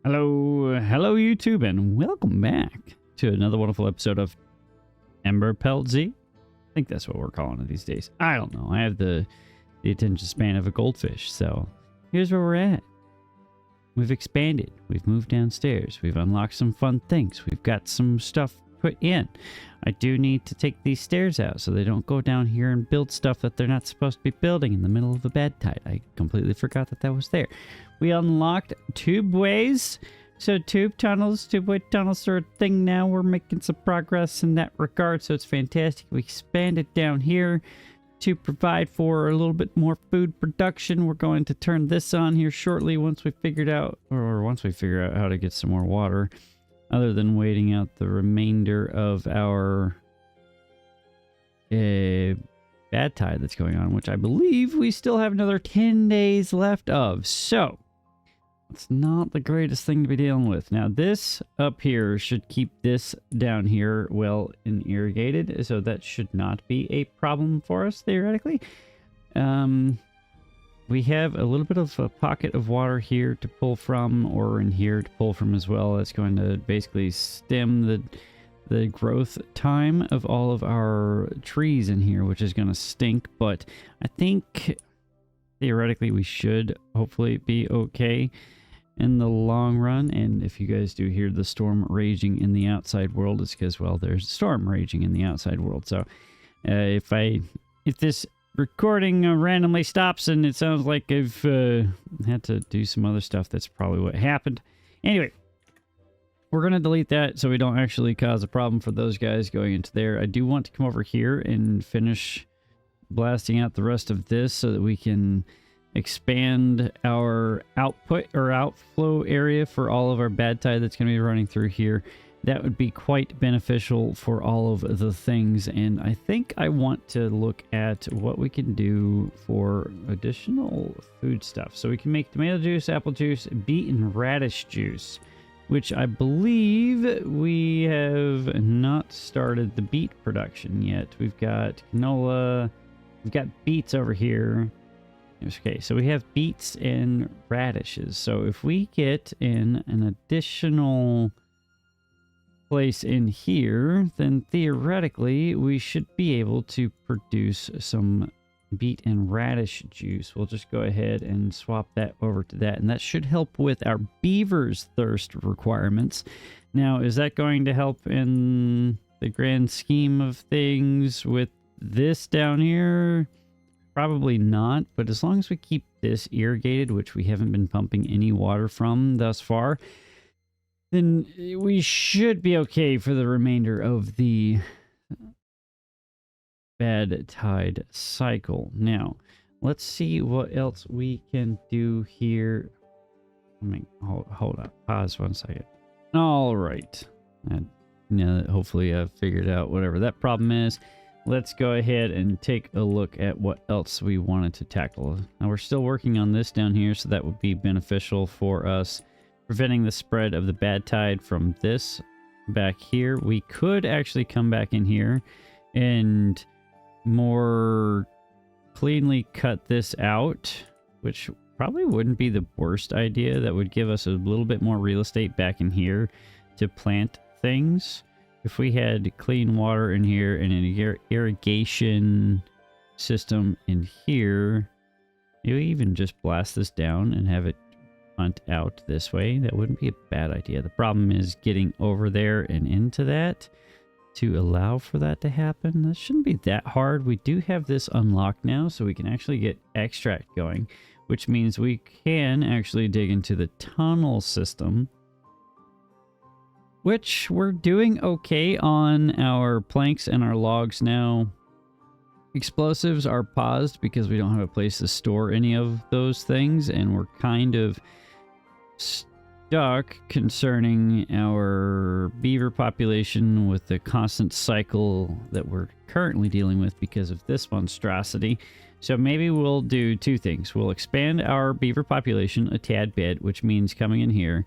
Hello YouTube, and welcome back to another wonderful episode of Emberpelt Z. I think that's what we're calling it these days. I don't know. I have the attention span of a goldfish, so here's where we're at. We've expanded. We've moved downstairs. We've unlocked some fun things. We've got some stuff put in. I do need to take these stairs out so they don't go down here and build stuff that they're not supposed to be building in the middle of a bad tide. I completely forgot that that was there. We unlocked tubeways. So tube-way tunnels are a thing now. We're making some progress in that regard, so it's fantastic. We expanded down here to provide for a little bit more food production. We're going to turn this on here shortly once we figure out how to get some more water, other than waiting out the remainder of our bad tide that's going on, which I believe we still have another 10 days left of. So it's not the greatest thing to be dealing with. Now this up here should keep this down here well and irrigated, so that should not be a problem for us theoretically. We have a little bit of a pocket of water here to pull from, or in here to pull from as well. That's going to basically stem the growth time of all of our trees in here, which is going to stink, but I think theoretically we should hopefully be okay in the long run. And if you guys do hear the storm raging in the outside world, it's because, well, there's a storm raging in the outside world. So if this recording randomly stops and it sounds like I've had to do some other stuff, that's probably what happened. Anyway, we're going to delete that so we don't actually cause a problem for those guys going into there. I do want to come over here and finish blasting out the rest of this so that we can expand our output or outflow area for all of our bad tide that's going to be running through here. That would be quite beneficial for all of the things, and I think I want to look at what we can do for additional food stuff. So we can make tomato juice, apple juice, beet and radish juice, which I believe we have not started the beet production yet. We've got canola, we've got beets over here. Okay, so we have beets and radishes. So if we get in an additional place in here, then theoretically we should be able to produce some beet and radish juice. We'll just go ahead and swap that over to that, and that should help with our beavers' thirst requirements. Now, is that going to help in the grand scheme of things with this down here? Probably not, but as long as we keep this irrigated, which we haven't been pumping any water from thus far, then we should be okay for the remainder of the bad tide cycle. Now, let's see what else we can do here. Hold on, pause 1 second. All right. Now that hopefully I've figured out whatever that problem is, let's go ahead and take a look at what else we wanted to tackle. Now, we're still working on this down here, so that would be beneficial for us, preventing the spread of the bad tide from this back here. We could actually come back in here and more cleanly cut this out, which probably wouldn't be the worst idea. That would give us a little bit more real estate back in here to plant things. If we had clean water in here and an irrigation system in here, you even just blast this down and have it hunt out this way. That wouldn't be a bad idea. The problem is getting over there and into that to allow for that to happen. That shouldn't be that hard. We do have this unlocked now, so we can actually get extract going, which means we can actually dig into the tunnel system, which we're doing okay on our planks and our logs now. Explosives are paused because we don't have a place to store any of those things, and we're kind of stuck concerning our beaver population with the constant cycle that we're currently dealing with because of this monstrosity. So maybe we'll do two things. We'll expand our beaver population a tad bit, which means coming in here.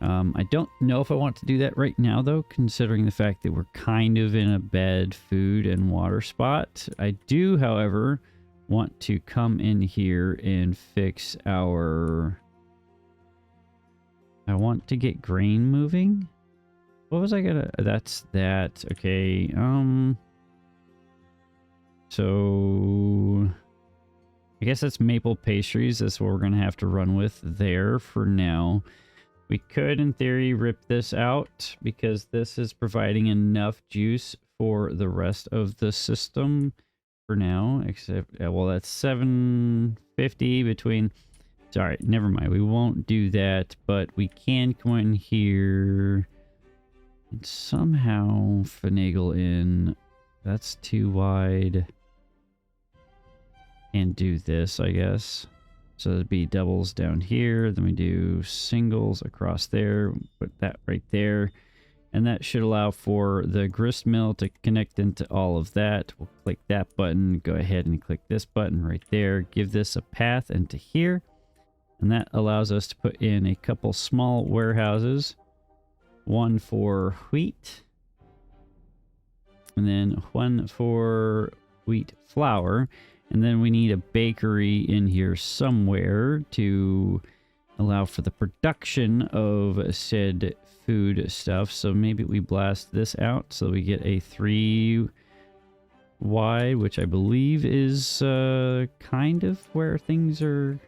I don't know if I want to do that right now, though, considering the fact that we're kind of in a bad food and water spot. I do, however, want to come in here and fix our... I want to get grain moving. What was I gonna... That's that. Okay. So I guess that's maple pastries. That's what we're gonna have to run with there for now. We could, in theory, rip this out because this is providing enough juice for the rest of the system for now. Except, well, that's 750 between... Sorry, never mind. We won't do that, but we can go in here and somehow finagle in. That's too wide. And do this, I guess. So it'd be doubles down here. Then we do singles across there. Put that right there. And that should allow for the grist mill to connect into all of that. We'll click that button. Go ahead and click this button right there. Give this a path into here. And that allows us to put in a couple small warehouses. One for wheat. And then one for wheat flour. And then we need a bakery in here somewhere to allow for the production of said food stuff. So maybe we blast this out so we get a 3 wide, which I believe is kind of where things are.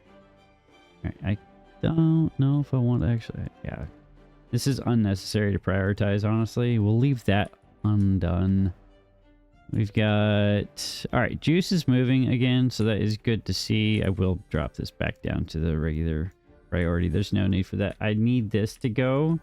I don't know if I want to actually... Yeah. This is unnecessary to prioritize, honestly. We'll leave that undone. We've got... Alright, juice is moving again, so that is good to see. I will drop this back down to the regular priority. There's no need for that. I need this to go,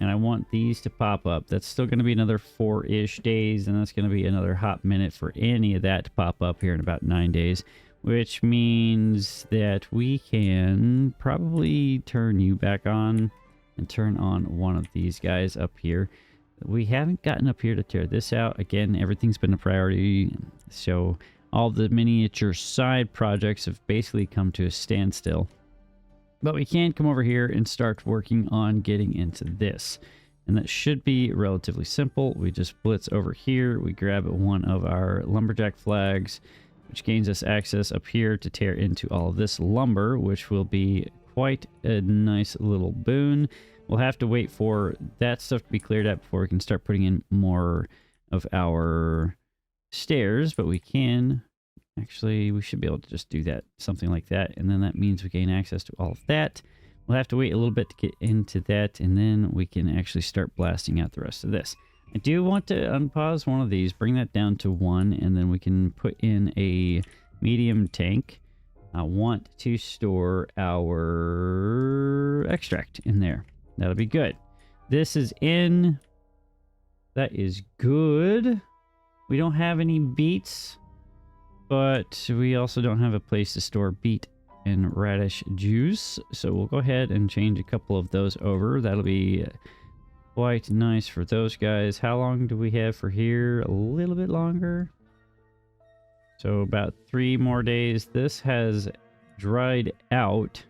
and I want these to pop up. That's still going to be another 4-ish days, and that's going to be another hot minute for any of that to pop up here in about 9 days. Which means that we can probably turn you back on and turn on one of these guys up here. We haven't gotten up here to tear this out. Again, everything's been a priority. So all the miniature side projects have basically come to a standstill. But we can come over here and start working on getting into this. And that should be relatively simple. We just blitz over here. We grab one of our lumberjack flags, which gains us access up here to tear into all of this lumber, which will be quite a nice little boon. We'll have to wait for that stuff to be cleared up before we can start putting in more of our stairs, but we can actually, we should be able to just do that, something like that, and then that means we gain access to all of that. We'll have to wait a little bit to get into that, and then we can actually start blasting out the rest of this. I do want to unpause one of these, bring that down to 1, and then we can put in a medium tank. I want to store our extract in there. That'll be good. This is in. That is good. We don't have any beets, but we also don't have a place to store beet and radish juice. So we'll go ahead and change a couple of those over. That'll be quite nice for those guys. How long do we have for here? A little bit longer. So about 3 more days. This has dried out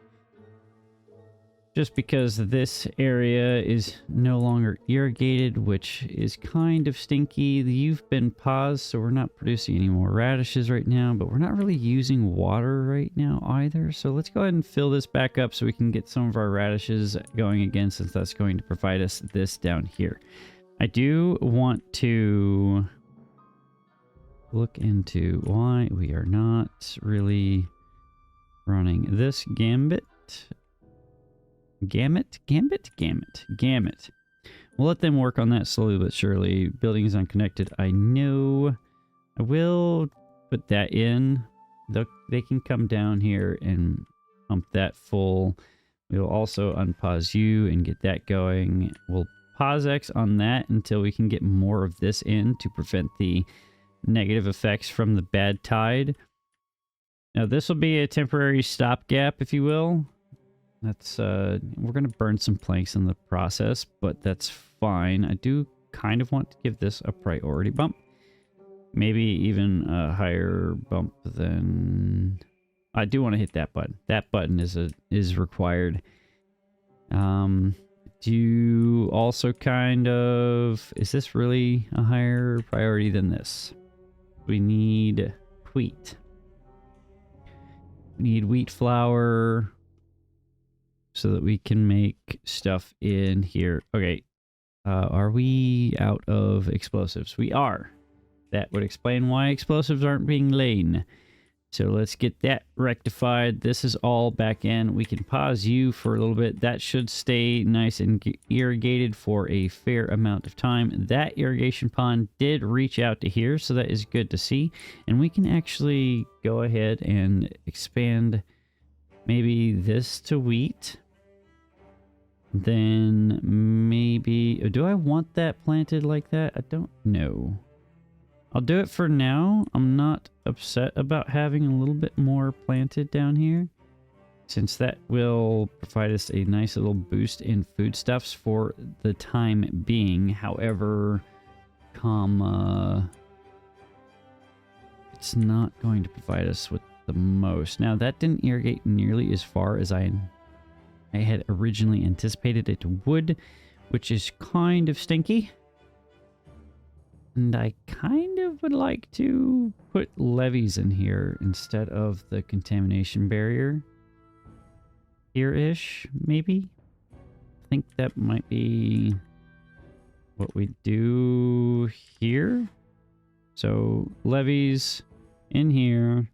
just because this area is no longer irrigated, which is kind of stinky. You've been paused, so we're not producing any more radishes right now, but we're not really using water right now either. So let's go ahead and fill this back up so we can get some of our radishes going again, since that's going to provide us this down here. I do want to look into why we are not really running this gamut. Gamut. We'll let them work on that slowly but surely. Building is unconnected. I know. I will put that in. They can come down here and pump that full. We'll also unpause you and get that going. We'll pause X on that until we can get more of this in to prevent the negative effects from the bad tide. Now this will be a temporary stopgap, if you will. That's we're gonna burn some planks in the process, but that's fine. I do kind of want to give this a priority bump, maybe even a higher bump than... I do want to hit that button. That button is required. Do you also kind of... Is this really a higher priority than this? We need wheat. We need wheat flour. so that we can make stuff in here. Okay. Are we out of explosives? We are. That would explain why explosives aren't being laid. So let's get that rectified. This is all back in. We can pause you for a little bit. That should stay nice and irrigated for a fair amount of time. That irrigation pond did reach out to here, so that is good to see. And we can actually go ahead and expand maybe this to wheat. Then maybe... do I want that planted like that? I don't know. I'll do it for now. I'm not upset about having a little bit more planted down here, since that will provide us a nice little boost in foodstuffs for the time being. However, it's not going to provide us with the most. Now, that didn't irrigate nearly as far as I had originally anticipated it would, which is kind of stinky. And I kind of would like to put levees in here instead of the contamination barrier. Here-ish, maybe? I think that might be what we do here. So levees in here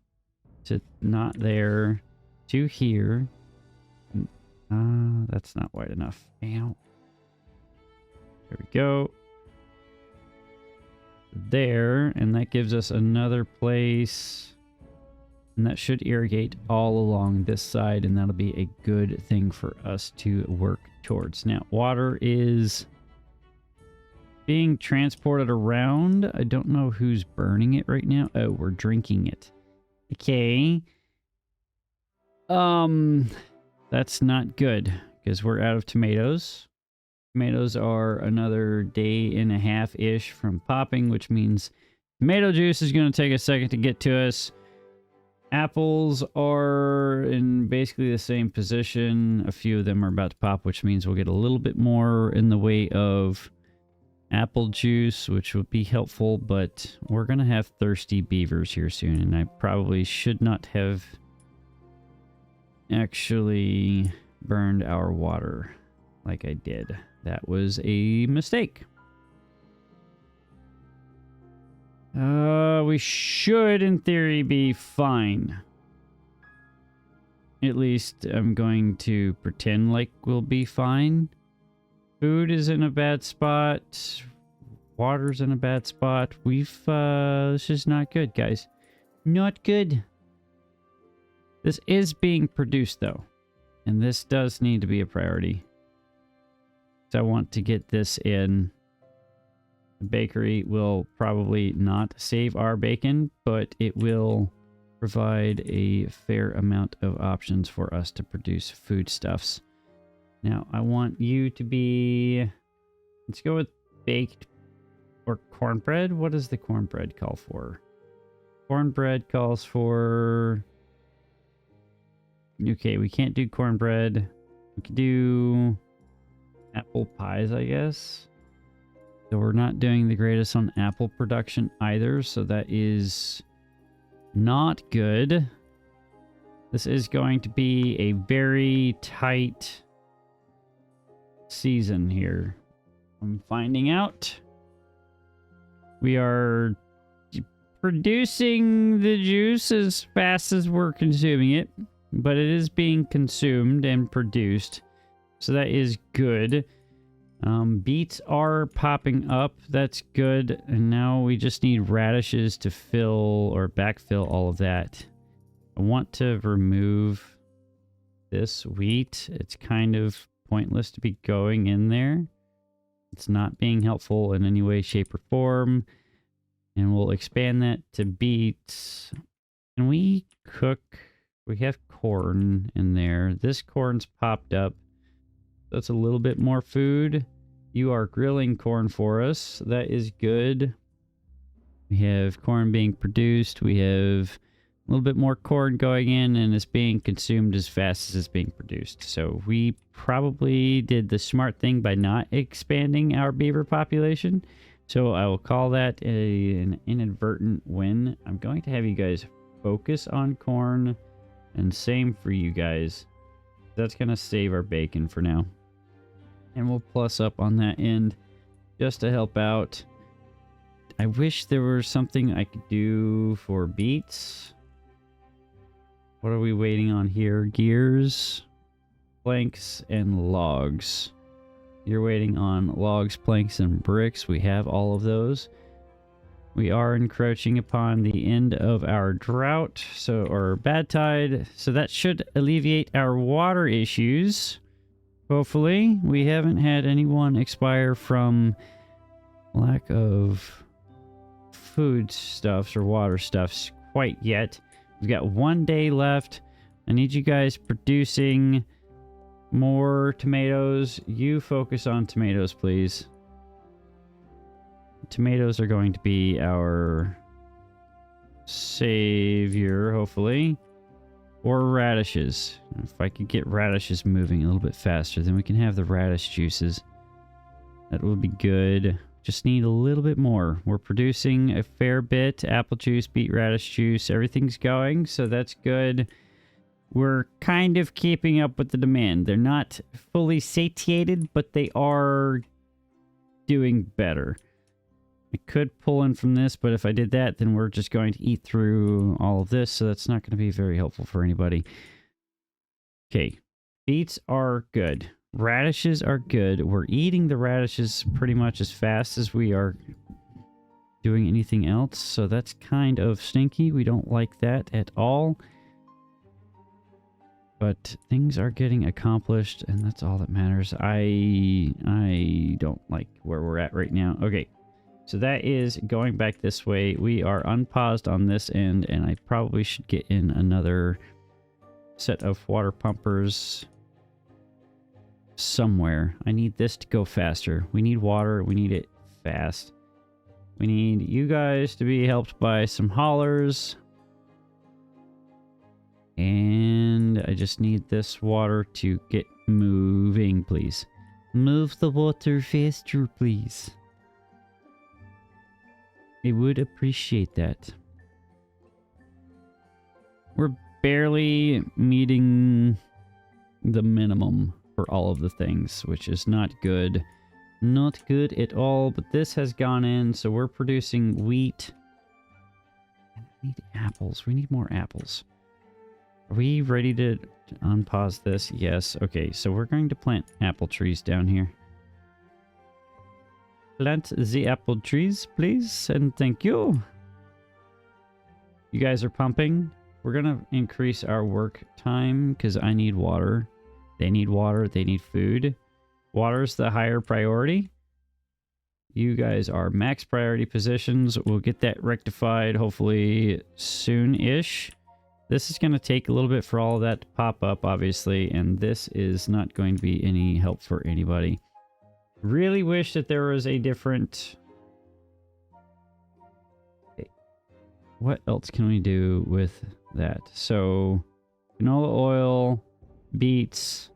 to not there to here. That's not wide enough. Ow. There we go. There, and that gives us another place, and that should irrigate all along this side, and that'll be a good thing for us to work towards. Now, water is being transported around. I don't know who's burning it right now. Oh, we're drinking it. Okay. That's not good, because we're out of tomatoes. Tomatoes are another day and a half-ish from popping, which means tomato juice is going to take a second to get to us. Apples are in basically the same position. A few of them are about to pop, which means we'll get a little bit more in the way of apple juice, which would be helpful, but we're going to have thirsty beavers here soon, and I probably should not have actually burned our water like I did. That was a mistake. We should, in theory, be fine. At least I'm going to pretend like we'll be fine. Food is in a bad spot. Water's in a bad spot. This is not good, guys. Not good. This is being produced, though. And this does need to be a priority. I want to get this in. The bakery will probably not save our bacon, but it will provide a fair amount of options for us to produce foodstuffs. Now, I want you to be... Let's go with baked or cornbread. What does the cornbread call for? Cornbread calls for... Okay, we can't do cornbread. We can do... apple pies, I guess. So we're not doing the greatest on apple production either, so that is not good. This is going to be a very tight season here. I'm finding out. We are producing the juice as fast as we're consuming it, but it is being consumed and produced. So that is good. Beets are popping up. That's good. And now we just need radishes to fill or backfill all of that. I want to remove this wheat. It's kind of pointless to be going in there. It's not being helpful in any way, shape, or form. And we'll expand that to beets. Can we cook? We have corn in there. This corn's popped up. That's a little bit more food. You are grilling corn for us. That is good. We have corn being produced. We have a little bit more corn going in, and it's being consumed as fast as it's being produced. So we probably did the smart thing by not expanding our beaver population. So I will call that an inadvertent win. I'm going to have you guys focus on corn, and same for you guys. That's going to save our bacon for now. And we'll plus up on that end just to help out. I wish there was something I could do for beets. What are we waiting on here? Gears, planks, and logs. You're waiting on logs, planks, and bricks. We have all of those. We are encroaching upon the end of our drought, or bad tide, so that should alleviate our water issues. Hopefully, we haven't had anyone expire from lack of food stuffs or water stuffs quite yet. We've got 1 day left. I need you guys producing more tomatoes. You focus on tomatoes, please. Tomatoes are going to be our savior, hopefully. Or radishes. If I could get radishes moving a little bit faster, then we can have the radish juices. That would be good. Just need a little bit more. We're producing a fair bit. Apple juice, beet radish juice, everything's going, so that's good. We're kind of keeping up with the demand. They're not fully satiated, but they are doing better. I could pull in from this, but if I did that, then we're just going to eat through all of this, so that's not going to be very helpful for anybody. Okay, beets are good. Radishes are good. We're eating the radishes pretty much as fast as we are doing anything else, so that's kind of stinky. We don't like that at all. But things are getting accomplished, and that's all that matters. I don't like where we're at right now. Okay. So that is going back this way. We are unpaused on this end, and I probably should get in another set of water pumpers somewhere. I need this to go faster. We need water. We need it fast. We need you guys to be helped by some haulers. And I just need this water to get moving, please. Move the water faster, please. I would appreciate that. We're barely meeting the minimum for all of the things, which is not good. Not good at all, but this has gone in, so we're producing wheat. And we need apples. We need more apples. Are we ready to unpause this? Yes. Okay, so we're going to plant apple trees down here. Plant the apple trees, please, and thank you. You guys are pumping. We're going to increase our work time because I need water. They need water. They need food. Water's the higher priority. You guys are max priority positions. We'll get that rectified hopefully soon-ish. This is going to take a little bit for all of that to pop up, obviously, and this is not going to be any help for anybody. Really wish that there was a different... What else can we do with that? So, canola oil, beets,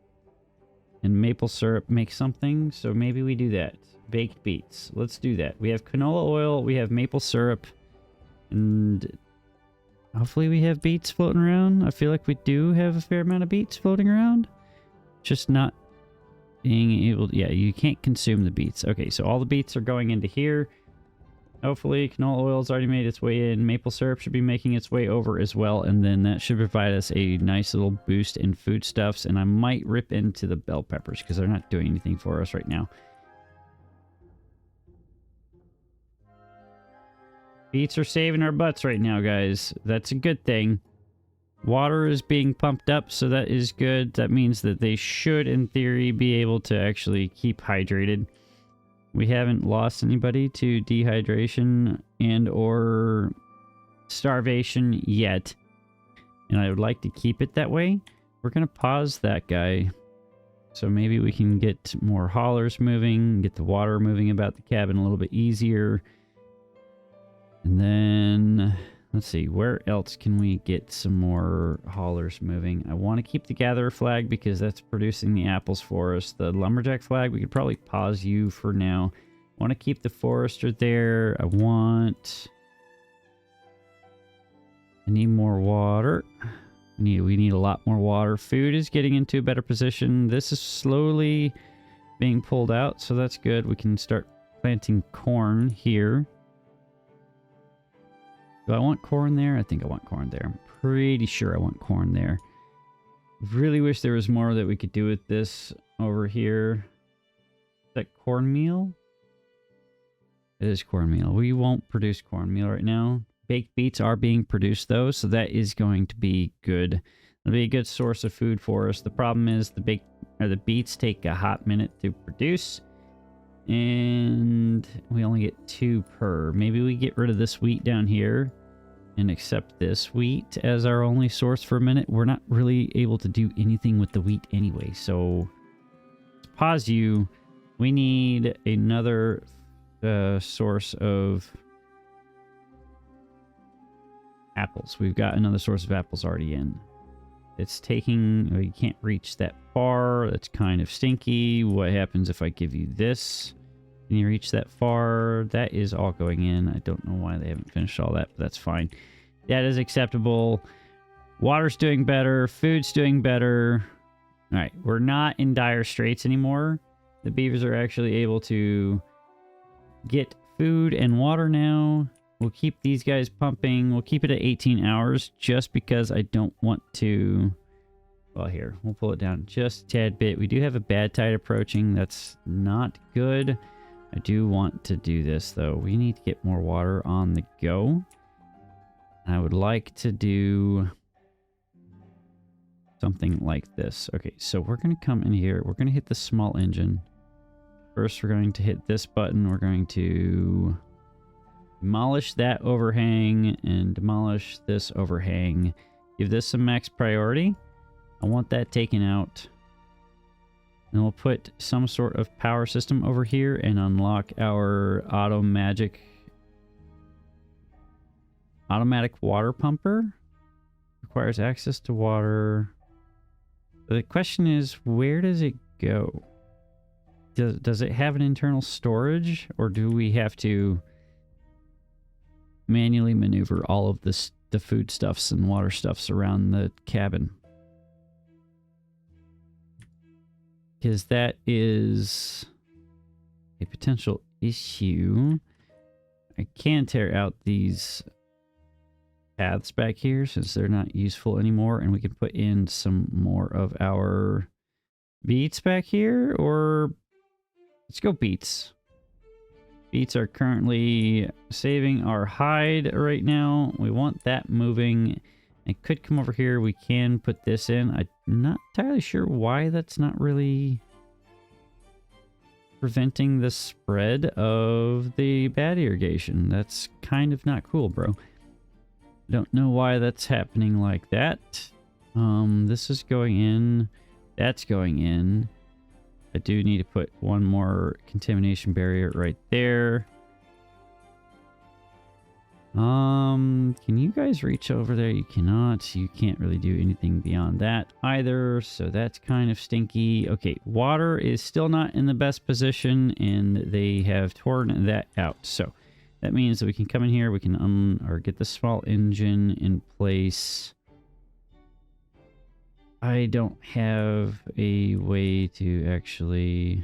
and maple syrup make something. So maybe we do that. Baked beets. Let's do that. We have canola oil, we have maple syrup, and hopefully we have beets floating around. I feel like we do have a fair amount of beets floating around. Just not being able to, yeah, you can't consume the beets. Okay, so all the beets are going into here. Hopefully canola oil's already made its way in. Maple syrup should be making its way over as well, and then that should provide us a nice little boost in foodstuffs. And I might rip into the bell peppers because they're not doing anything for us right now. Beets are saving our butts right now, guys. That's a good thing. Water is being pumped up, so that is good. That means that they should, in theory, be able to actually keep hydrated. We haven't lost anybody to dehydration and or starvation yet. And I would like to keep it that way. We're going to pause that guy. So maybe we can get more haulers moving, get the water moving about the cabin a little bit easier. And then, let's see, where else can we get some more haulers moving? I want to keep the gatherer flag because that's producing the apples for us. The lumberjack flag, we could probably pause you for now. I want to keep the forester there. I need more water. We need a lot more water. Food is getting into a better position. This is slowly being pulled out, so that's good. We can start planting corn here. Do I want corn there? I think I want corn there. I'm pretty sure I want corn there. Really wish there was more that we could do with this over here. Is that cornmeal? It is cornmeal. We won't produce cornmeal right now. Baked beets are being produced though, so that is going to be good. It'll be a good source of food for us. The problem is the beets take a hot minute to produce, and we only get 2 per. Maybe we get rid of this wheat down here and accept this wheat as our only source for a minute. We're not really able to do anything with the wheat anyway, so let's pause you. We need another source of apples. We've got another source of apples already in. It's taking... you can't reach that far. That's kind of stinky. What happens if I give you this? Can you reach that far? That is all going in. I don't know why they haven't finished all that, but that's fine. That is acceptable. Water's doing better. Food's doing better. All right, we're not in dire straits anymore. The beavers are actually able to get food and water now. We'll keep these guys pumping. We'll keep it at 18 hours just because I don't want to... well, here, we'll pull it down just a tad bit. We do have a bad tide approaching. That's not good. I do want to do this, though. We need to get more water on the go. I would like to do something like this. Okay, so we're going to come in here. We're going to hit the small engine. First, we're going to hit this button. We're going to demolish that overhang and demolish this overhang. Give this some max priority. I want that taken out. And we'll put some sort of power system over here and unlock our automatic water pumper. Requires access to water. The question is, where does it go? Does it have an internal storage, or do we have to manually maneuver all of this, the food stuffs and water stuffs around the cabin? Because that is a potential issue. I can tear out these paths back here since they're not useful anymore, and we can put in some more of our beets back here, or let's go beets. Beets are currently saving our hide right now. We want that moving. It could come over here. We can put this in. I'm not entirely sure why that's not really preventing the spread of the bad irrigation. That's kind of not cool, bro. Don't know why that's happening like that. This is going in. That's going in. I do need to put one more contamination barrier right there. Can you guys reach over there? You cannot. You can't really do anything beyond that either, so that's kind of stinky. Okay, water is still not in the best position, and they have torn that out. So that means that we can come in here, we can get the small engine in place. I don't have a way to actually...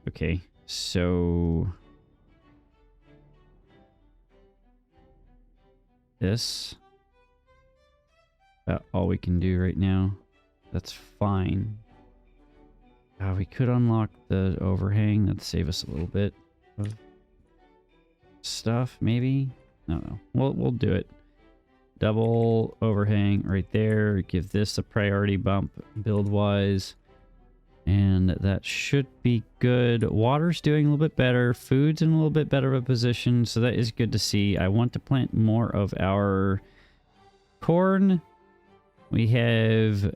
okay, so... this... about all we can do right now. That's fine. We could unlock the overhang. That'd save us a little bit of stuff, maybe? No. We'll do it. Double overhang right there. Give this a priority bump build-wise. And that should be good. Water's doing a little bit better. Food's in a little bit better of a position, so that is good to see. I want to plant more of our corn. We have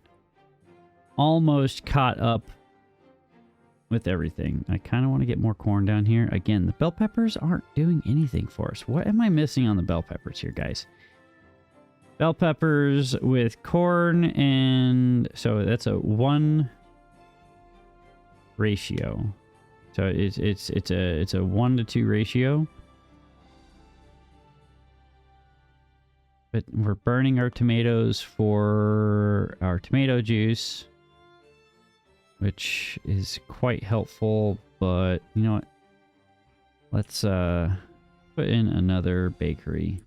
almost caught up with everything. I kind of want to get more corn down here. Again, the bell peppers aren't doing anything for us. What am I missing on the bell peppers here, guys? Bell peppers with corn, and so that's a 1 ratio. So it's a 1 to 2 ratio. But we're burning our tomatoes for our tomato juice, which is quite helpful. But you know what? Let's put in another bakery.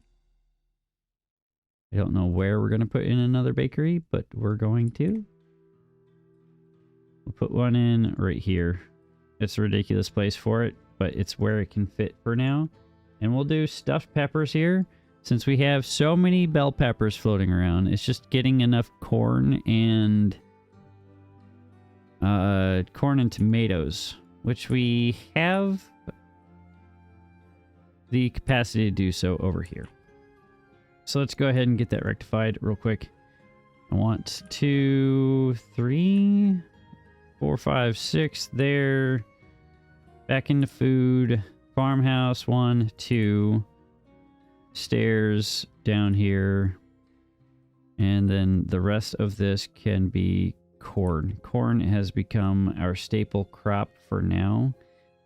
I don't know where we're going to put in another bakery, but we're going to. We'll put one in right here. It's a ridiculous place for it, but it's where it can fit for now. And we'll do stuffed peppers here. Since we have so many bell peppers floating around, it's just getting enough corn and tomatoes, which we have the capacity to do so over here. So let's go ahead and get that rectified real quick. I want 2, 3, 4, 5, 6 there. Back into food. Farmhouse, 1, 2. Stairs down here. And then the rest of this can be corn. Corn has become our staple crop for now.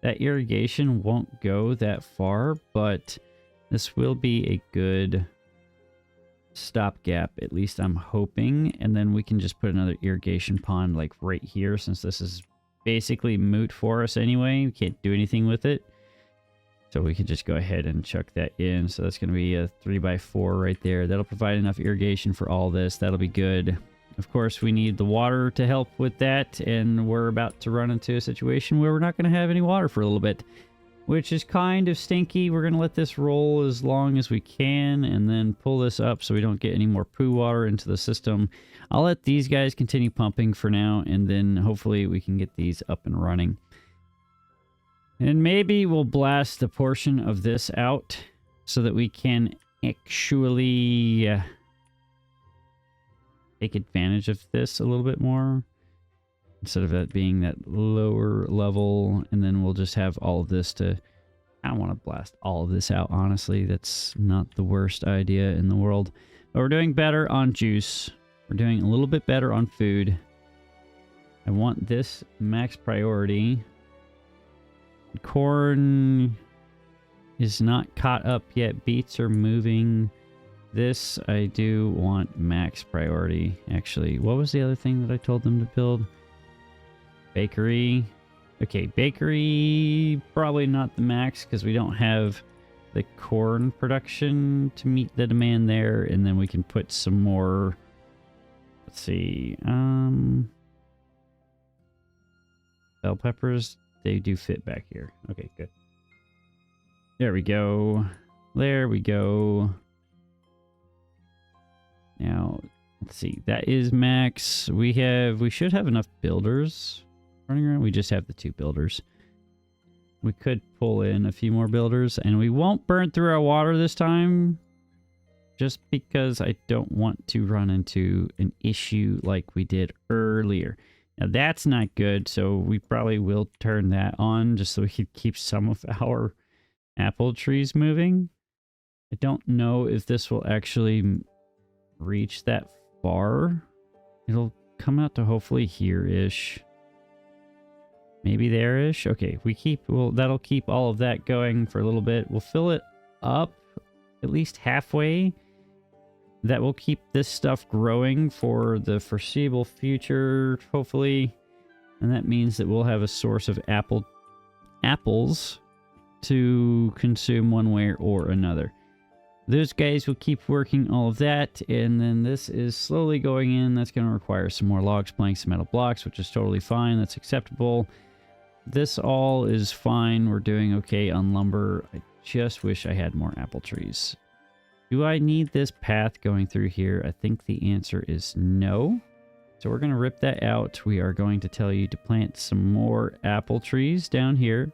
That irrigation won't go that far, but this will be a good stopgap, at least I'm hoping. And then we can just put another irrigation pond like right here, since this is basically moot for us anyway. We can't do anything with it. So we can just go ahead and chuck that in. So that's going to be a 3x4 right there. That'll provide enough irrigation for all this. That'll be good. Of course, we need the water to help with that. And we're about to run into a situation where we're not going to have any water for a little bit, which is kind of stinky. We're going to let this roll as long as we can and then pull this up so we don't get any more poo water into the system. I'll let these guys continue pumping for now, and then hopefully we can get these up and running. And maybe we'll blast a portion of this out so that we can actually take advantage of this a little bit more, instead of that being that lower level. And then we'll just have all of this to... I don't want to blast all of this out, honestly. That's not the worst idea in the world. But we're doing better on juice. We're doing a little bit better on food. I want this max priority. Corn is not caught up yet. Beets are moving. This I do want max priority. Actually, what was the other thing that I told them to build? Bakery. Okay, bakery probably not the max because we don't have the corn production to meet the demand there. And then we can put some more. Let's see. Bell peppers. They do fit back here. Okay, good. There we go. There we go. Now, let's see. That is max. We should have enough builders running around. We just have the 2 builders. We could pull in a few more builders, and we won't burn through our water this time, just because I don't want to run into an issue like we did earlier. Now that's not good, so we probably will turn that on just so we can keep some of our apple trees moving. I don't know if this will actually reach that far. It'll come out to hopefully here-ish. Maybe there-ish. Okay, that'll keep all of that going for a little bit. We'll fill it up at least halfway. That will keep this stuff growing for the foreseeable future, hopefully. And that means that we'll have a source of apples to consume one way or another. Those guys will keep working all of that. And then this is slowly going in. That's going to require some more logs, planks, and metal blocks, which is totally fine. That's acceptable. This all is fine. We're doing okay on lumber. I just wish I had more apple trees. Do I need this path going through here? I think the answer is no. So we're going to rip that out. We are going to tell you to plant some more apple trees down here,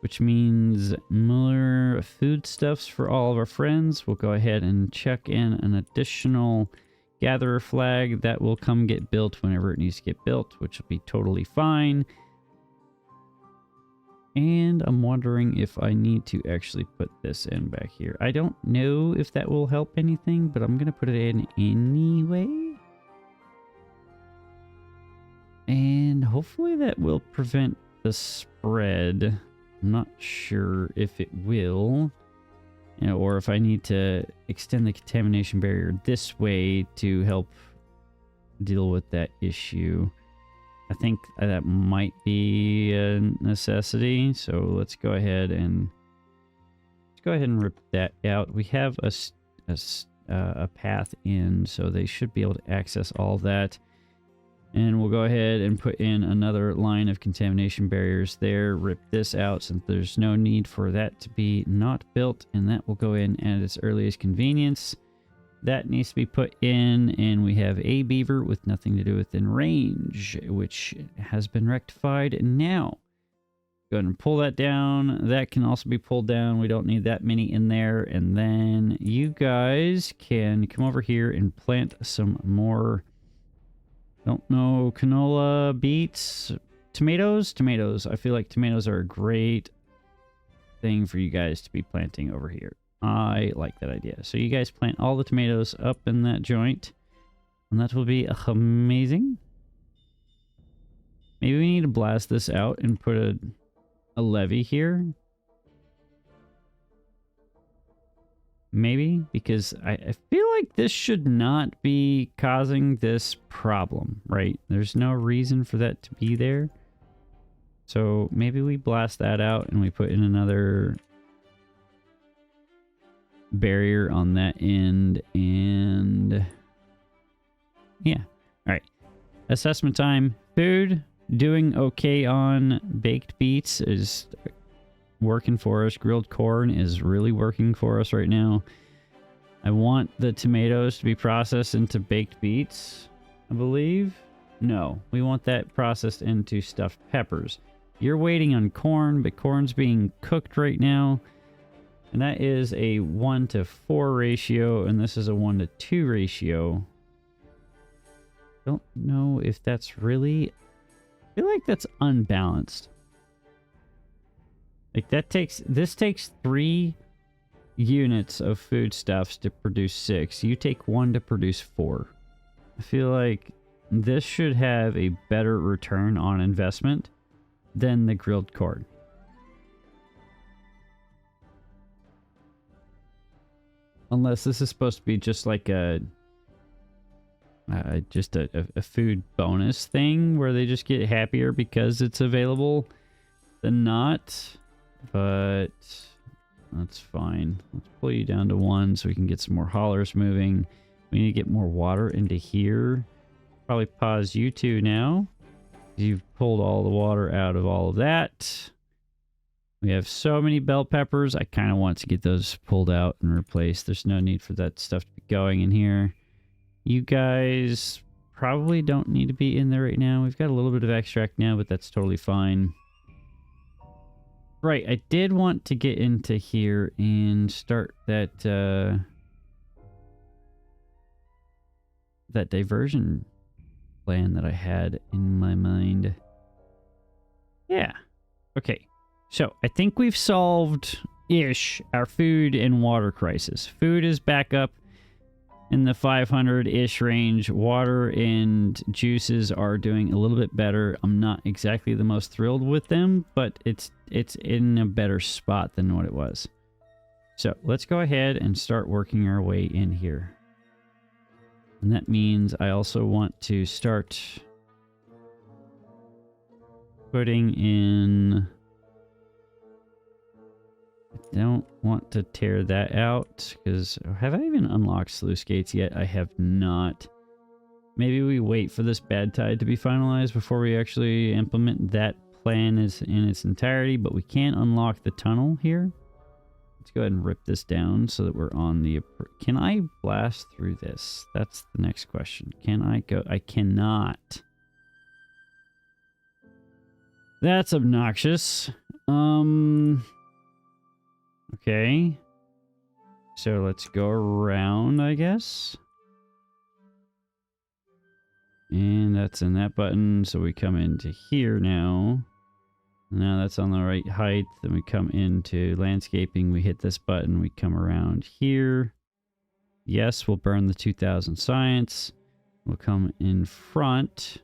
which means more foodstuffs for all of our friends. We'll go ahead and check in an additional gatherer flag that will come get built whenever it needs to get built, which will be totally fine. And I'm wondering if I need to actually put this in back here. I don't know if that will help anything, but I'm going to put it in anyway. And hopefully that will prevent the spread. I'm not sure if it will. You know, or if I need to extend the contamination barrier this way to help deal with that issue. I think that might be a necessity. So let's go ahead and rip that out. We have a path in, so they should be able to access all of that. And we'll go ahead and put in another line of contamination barriers there. Rip this out since there's no need for that to be not built, and that will go in at its earliest convenience. That needs to be put in, and we have a beaver with nothing to do within range, which has been rectified. And now, go ahead and pull that down. That can also be pulled down. We don't need that many in there. And then you guys can come over here and plant some more, don't know, canola, beets, tomatoes. I feel like tomatoes are a great thing for you guys to be planting over here. I like that idea. So you guys plant all the tomatoes up in that joint, and that will be amazing. Maybe we need to blast this out and put a levee here. Maybe, because I feel like this should not be causing this problem, right? There's no reason for that to be there. So maybe we blast that out and we put in another barrier on that end, and yeah. All right, assessment time. Food doing okay on baked beets is working for us. Grilled corn is really working for us right now. I want the tomatoes to be processed into baked beets, I believe. No, we want that processed into stuffed peppers. You're waiting on corn, but corn's being cooked right now. And that is a 1-to-4 ratio, and this is a 1-to-2 ratio. Don't know if that's really... I feel like that's unbalanced. Like this takes 3 units of foodstuffs to produce 6. You take 1 to produce 4. I feel like this should have a better return on investment than the grilled corn. Unless this is supposed to be just like a food bonus thing where they just get happier because it's available than not. But that's fine. Let's pull you down to 1 so we can get some more haulers moving. We need to get more water into here. Probably pause you two now. You've pulled all the water out of all of that. We have so many bell peppers. I kind of want to get those pulled out and replaced. There's no need for that stuff to be going in here. You guys probably don't need to be in there right now. We've got a little bit of extract now, but that's totally fine. Right, I did want to get into here and start that that diversion plan that I had in my mind. Yeah. Okay. So, I think we've solved-ish our food and water crisis. Food is back up in the 500-ish range. Water and juices are doing a little bit better. I'm not exactly the most thrilled with them, but it's in a better spot than what it was. So, let's go ahead and start working our way in here. And that means I also want to start putting in... I don't want to tear that out, because have I even unlocked sluice gates yet? I have not. Maybe we wait for this bad tide to be finalized before we actually implement that plan in its entirety, but we can unlock the tunnel here. Let's go ahead and rip this down so that we're on the... Can I blast through this? That's the next question. Can I go? I cannot. That's obnoxious. Okay. So let's go around, I guess. And that's in that button. So we come into here now. Now that's on the right height. Then we come into landscaping. We hit this button. We come around here. Yes, we'll burn the 2000 science. We'll come in front.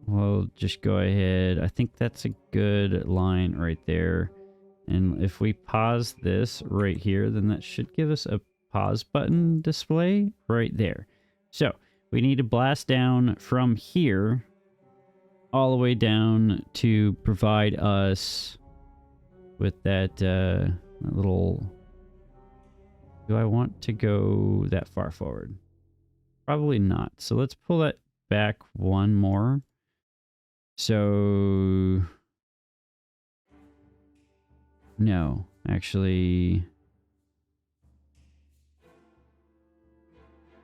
We'll just go ahead. I think that's a good line right there. And if we pause this right here, then that should give us a pause button display right there. So we need to blast down from here all the way down to provide us with that, little... Do I want to go that far forward? Probably not. So let's pull that back one more. So... No, actually...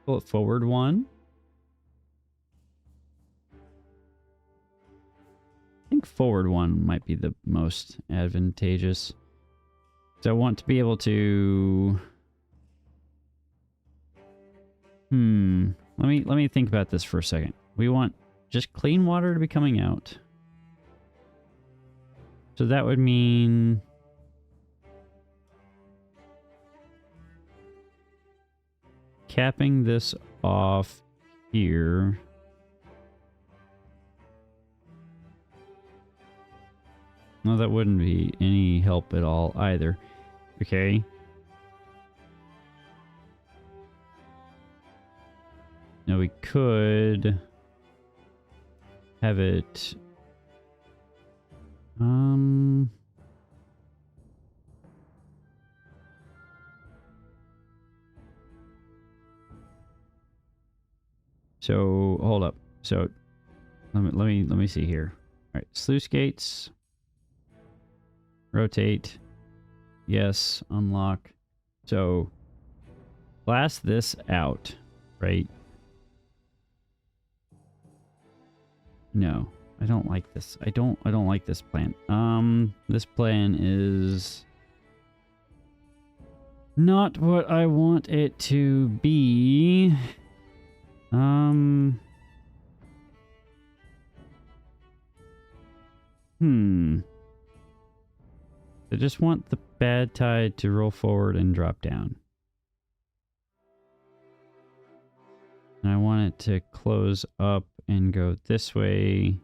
Pull it forward one. I think forward one might be the most advantageous. So I want to be able to... Let me think about this for a second. We want just clean water to be coming out. So that would mean... capping this off here. No, that wouldn't be any help at all either. Okay. Now we could have it... So hold up. So let me see here. All right, sluice gates. Rotate. Yes, unlock. So blast this out, right? No, I don't like this. I don't like this plan. This plan is not what I want it to be. I just want the bad tide to roll forward and drop down. And I want it to close up and go this way.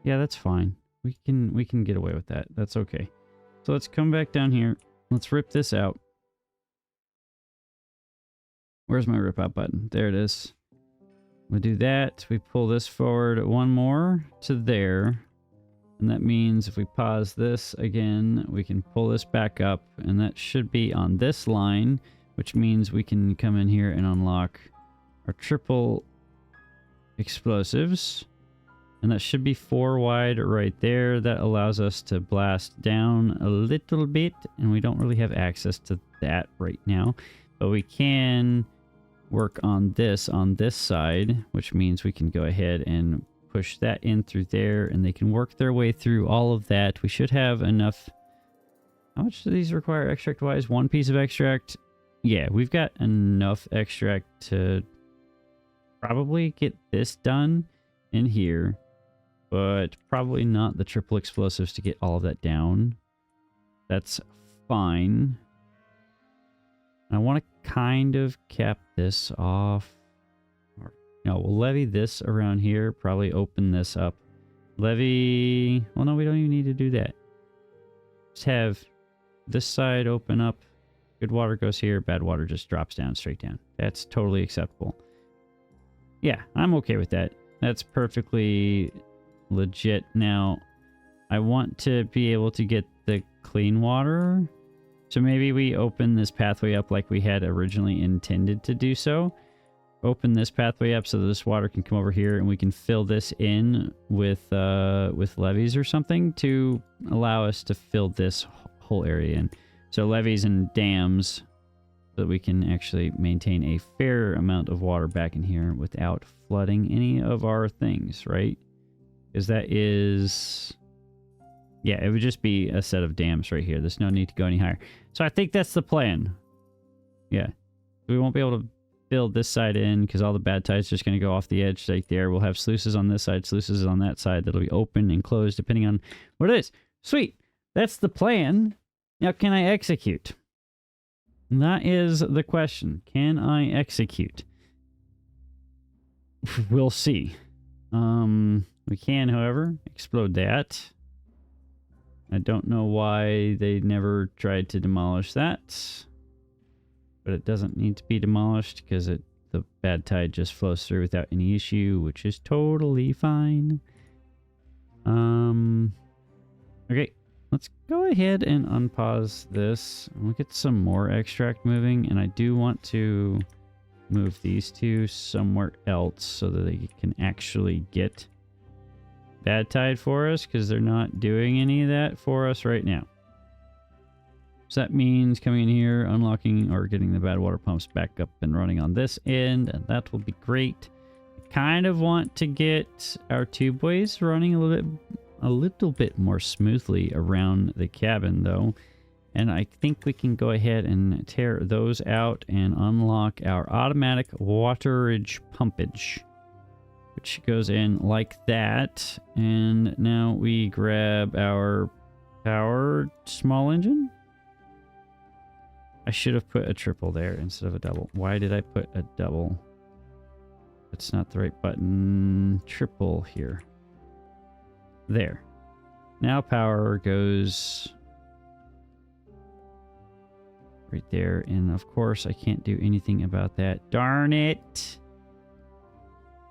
Yeah, that's fine. We can get away with that. That's okay. So let's come back down here. Let's rip this out. Where's my rip out button? There it is. We do that. We pull this forward one more to there. And that means if we pause this again, we can pull this back up. And that should be on this line, which means we can come in here and unlock our triple explosives. And that should be 4 wide right there. That allows us to blast down a little bit. And we don't really have access to that right now. But we can work on this side, which means we can go ahead and push that in through there, and they can work their way through all of that. We should have enough. How much do these require extract wise? 1 piece of extract. Yeah, we've got enough extract to probably get this done in here, but probably not the triple explosives to get all of that down. That's fine. I want to kind of cap this off. No, we'll levy this around here. Probably open this up. Levy... Well, no, we don't even need to do that. Just have this side open up. Good water goes here. Bad water just drops down, straight down. That's totally acceptable. Yeah, I'm okay with that. That's perfectly legit. Now, I want to be able to get the clean water... So maybe we open this pathway up like we had originally intended to do so. Open this pathway up so that this water can come over here and we can fill this in with levees or something to allow us to fill this whole area in. So levees and dams so that we can actually maintain a fair amount of water back in here without flooding any of our things, right? Because that is... Yeah, it would just be a set of dams right here. There's no need to go any higher. So I think that's the plan. Yeah. We won't be able to build this side in because all the bad tide's just going to go off the edge right there. We'll have sluices on this side, sluices on that side. That'll be open and closed depending on what it is. Sweet. That's the plan. Now, can I execute? That is the question. Can I execute? We'll see. We can, however, explode that. I don't know why they never tried to demolish that. But it doesn't need to be demolished because the bad tide just flows through without any issue, which is totally fine. Okay, let's go ahead and unpause this. We'll get some more extract moving, and I do want to move these two somewhere else so that they can actually get bad tide for us, because they're not doing any of that for us right now. So that means coming in here, unlocking or getting the bad water pumps back up and running on this end, and that will be great. I kind of want to get our tubeways running a little bit more smoothly around the cabin though. And I think we can go ahead and tear those out and unlock our automatic waterage pumpage, which goes in like that. And now we grab our power small engine. I should have put a triple there instead of a double. Why did I put a double? That's not the right button. Triple here. There. Now power goes right there. And of course, I can't do anything about that. Darn it.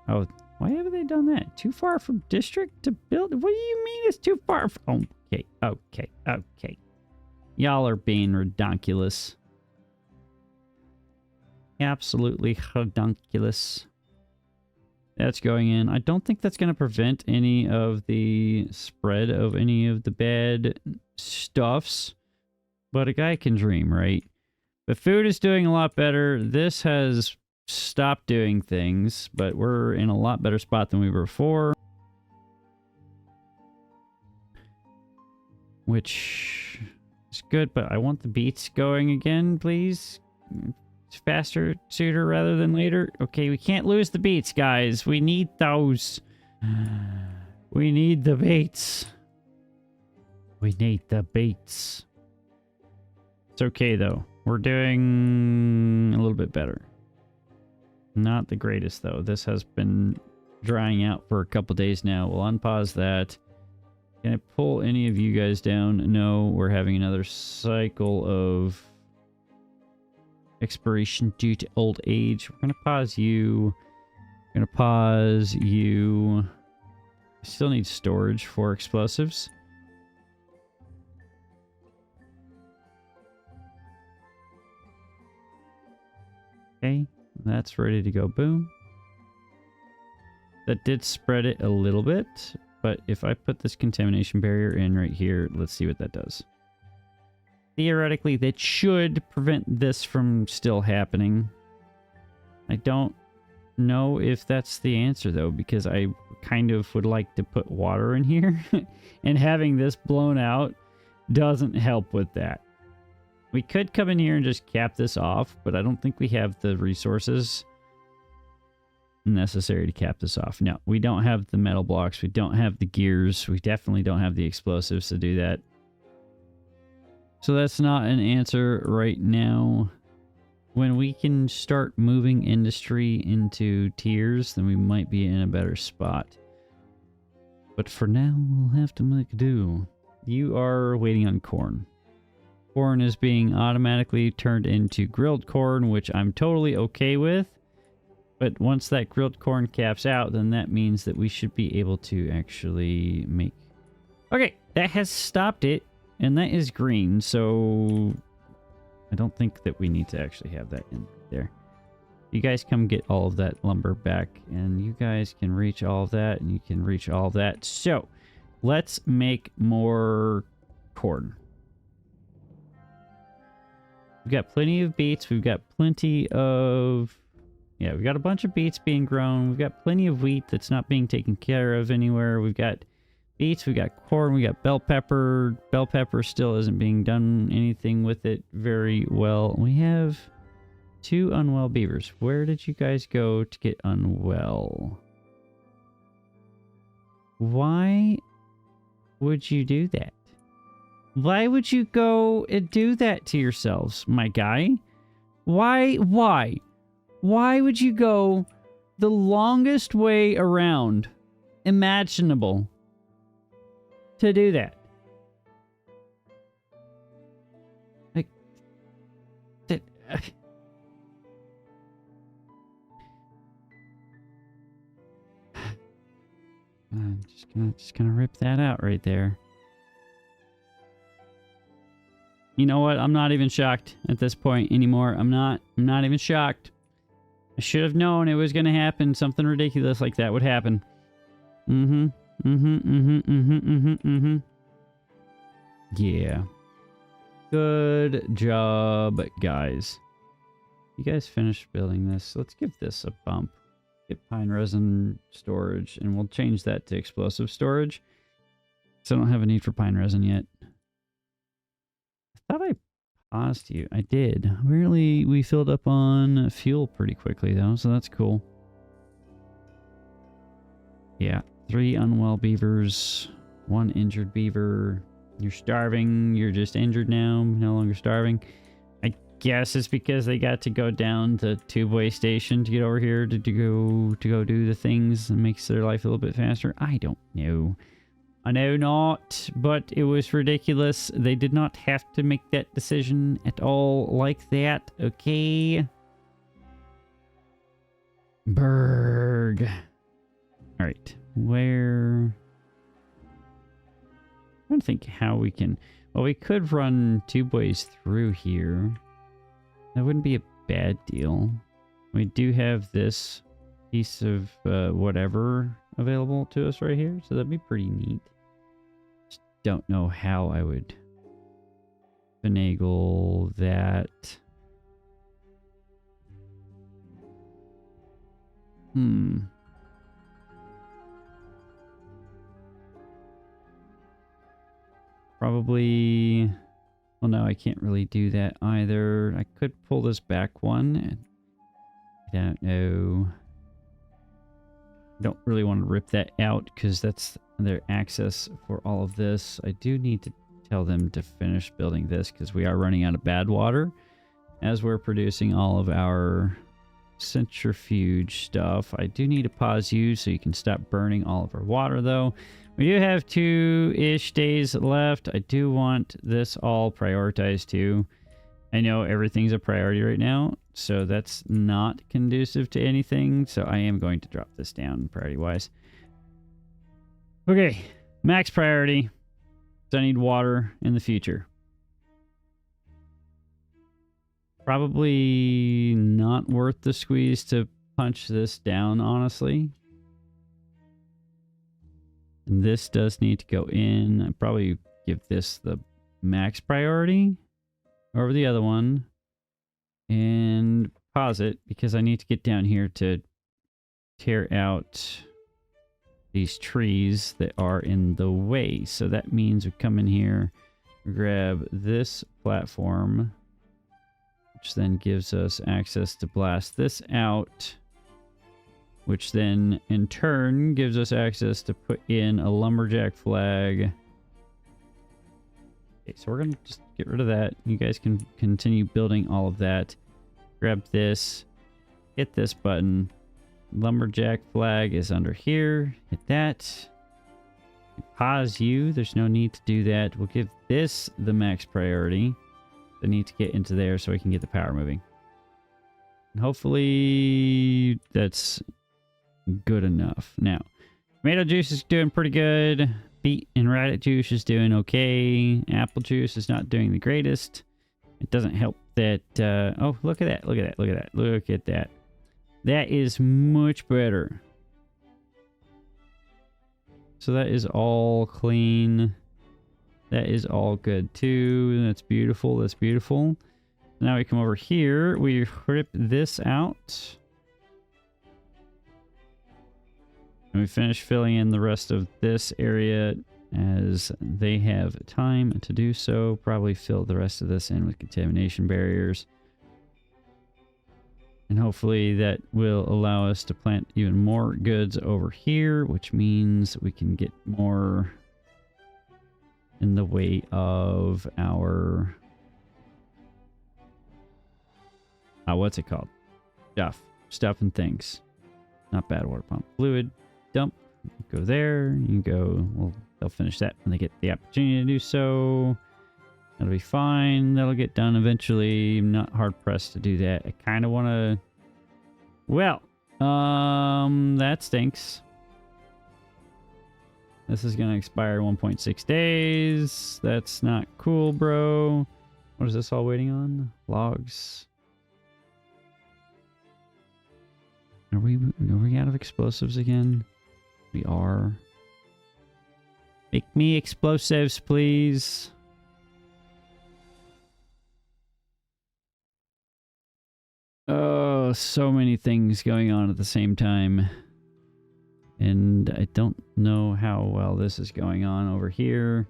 Oh, why haven't they done that? Too far from district to build? What do you mean it's too far from? Okay. Y'all are being redonkulous. Absolutely redonkulous. That's going in. I don't think that's going to prevent any of the spread of any of the bad stuffs. But a guy can dream, right? But food is doing a lot better. This has stopped doing things, but we're in a lot better spot than we were before. Which is good, but I want the beats going again, please. Faster, sooner rather than later. Okay, we can't lose the beats, guys. We need those. We need the baits. We need the baits. It's okay, though. We're doing a little bit better. Not the greatest, though. This has been drying out for a couple days now. We'll unpause that. Can I pull any of you guys down? No, we're having another cycle of expiration due to old age. We're going to pause you. We're going to pause you. I still need storage for explosives. Okay, that's ready to go. Boom. That did spread it a little bit, but if I put this contamination barrier in right here, let's see what that does. Theoretically, that should prevent this from still happening. I don't know if that's the answer, though, because I kind of would like to put water in here, and having this blown out doesn't help with that. We could come in here and just cap this off, but I don't think we have the resources necessary to cap this off. No, we don't have the metal blocks. We don't have the gears. We definitely don't have the explosives to do that. So that's not an answer right now. When we can start moving industry into tiers, then we might be in a better spot. But for now, we'll have to make do. You are waiting on corn. Corn is being automatically turned into grilled corn, which I'm totally okay with. But once that grilled corn caps out, then that means that we should be able to actually make... Okay, that has stopped it. And that is green, so I don't think that we need to actually have that in there. You guys come get all of that lumber back, and you guys can reach all of that, and you can reach all of that. So, let's make more corn. We've got plenty of beets. We've got plenty of... Yeah, we've got a bunch of beets being grown. We've got plenty of wheat that's not being taken care of anywhere. We've got beets, we got corn, we got bell pepper. Bell pepper still isn't being done anything with it very well. We have 2 unwell beavers. Where did you guys go to get unwell? Why would you do that? Why would you go and do that to yourselves, my guy? Why would you go the longest way around imaginable to do that? I'm just gonna rip that out right there. You know what? I'm not even shocked at this point anymore. I'm not even shocked. I should have known it was gonna happen. Something ridiculous like that would happen. Yeah. Good job, guys. You guys finished building this. Let's give this a bump. Get pine resin storage, and we'll change that to explosive storage. So I don't have a need for pine resin yet. I thought I paused you. I did. Really, we filled up on fuel pretty quickly, though, so that's cool. Yeah, 3 unwell beavers, 1 injured beaver. You're starving. You're just injured now. No longer starving. I guess it's because they got to go down to Tubeway Station to get over here to go do the things that makes their life a little bit faster. I don't know. I know not, but it was ridiculous. They did not have to make that decision at all like that. Okay. Berg. All right. Where? I'm trying to think how we can... Well, we could run tubeways through here. That wouldn't be a bad deal. We do have this piece of whatever available to us right here, so that'd be pretty neat. Just don't know how I would finagle that. Probably... Well, no, I can't really do that either. I could pull this back one. I don't know. I don't really want to rip that out because that's their access for all of this. I do need to tell them to finish building this because we are running out of bad water as we're producing all of our centrifuge stuff. I do need to pause you so you can stop burning all of our water, though. We do have 2-ish days left. I do want this all prioritized too. I know everything's a priority right now, so that's not conducive to anything. So I am going to drop this down priority-wise. Okay, max priority. So I need water in the future. Probably not worth the squeeze to punch this down, honestly. And this does need to go in. I'd probably give this the max priority over the other one. And pause it because I need to get down here to tear out these trees that are in the way. So that means we come in here, grab this platform, which then gives us access to blast this out, which then in turn gives us access to put in a lumberjack flag. Okay, so we're going to just get rid of that. You guys can continue building all of that. Grab this, hit this button. Lumberjack flag is under here. Hit that. Pause you. There's no need to do that. We'll give this the max priority. I need to get into there so we can get the power moving. And hopefully that's good enough. Now, tomato juice is doing pretty good. Beet and radish juice is doing okay. Apple juice is not doing the greatest. It doesn't help that... oh, look at that. Look at that. Look at that. Look at that. That is much better. So that is all clean. That is all good too. That's beautiful. That's beautiful. Now we come over here. We rip this out. And we finish filling in the rest of this area as they have time to do so. Probably fill the rest of this in with contamination barriers. And hopefully that will allow us to plant even more goods over here, which means we can get more in the way of our... what's it called? Stuff and things. Not bad water pump. Fluid dump. Go there. You go. Well, they'll finish that when they get the opportunity to do so. That'll be fine. That'll get done eventually. I'm not hard pressed to do that. I kind of want to... Well, that stinks. This is going to expire 1.6 days. That's not cool, bro. What is this all waiting on? Logs. Are we out of explosives again? We are. Make me explosives, please. Oh, so many things going on at the same time. And I don't know how well this is going on over here.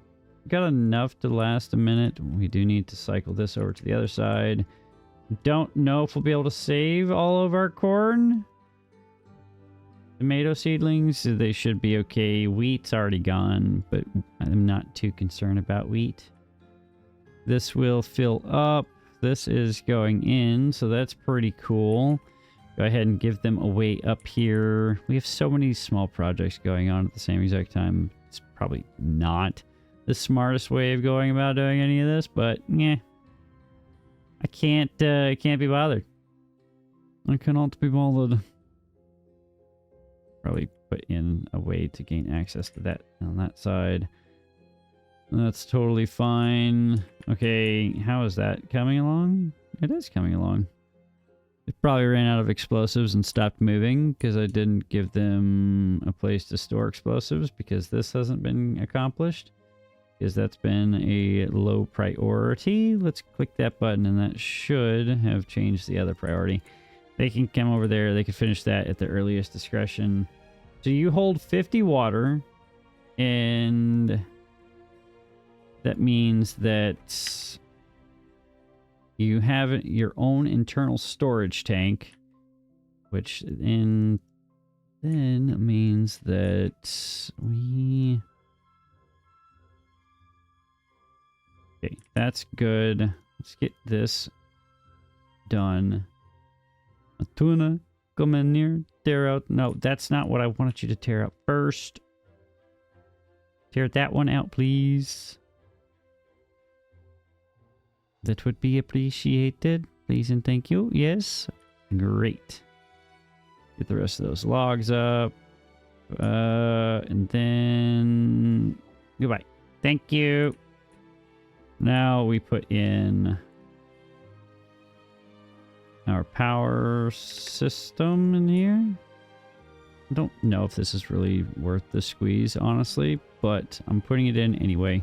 Got enough to last a minute. We do need to cycle this over to the other side. Don't know if we'll be able to save all of our corn. Tomato seedlings, they should be okay. Wheat's already gone, but I'm not too concerned about wheat. This will fill up. This is going in, so that's pretty cool. Go ahead and give them away up here. We have so many small projects going on at the same exact time. It's probably not the smartest way of going about doing any of this, but yeah. I can't be bothered. I cannot be bothered. Probably put in a way to gain access to that on that side. That's totally fine. Okay, how is that coming along? It is coming along. They probably ran out of explosives and stopped moving because I didn't give them a place to store explosives because this hasn't been accomplished. Because that's been a low priority. Let's click that button and that should have changed the other priority. They can come over there. They can finish that at their earliest discretion. So you hold 50 water, and that means that you have your own internal storage tank, which then means that we... Okay, that's good. Let's get this done. Tuna, come in here. Tear out. No, that's not what I wanted you to tear out first. Tear that one out, please. That would be appreciated. Please and thank you. Yes. Great. Get the rest of those logs up. And then... Goodbye. Thank you. Now we put in... our power system in here. I don't know if this is really worth the squeeze, honestly, but I'm putting it in anyway.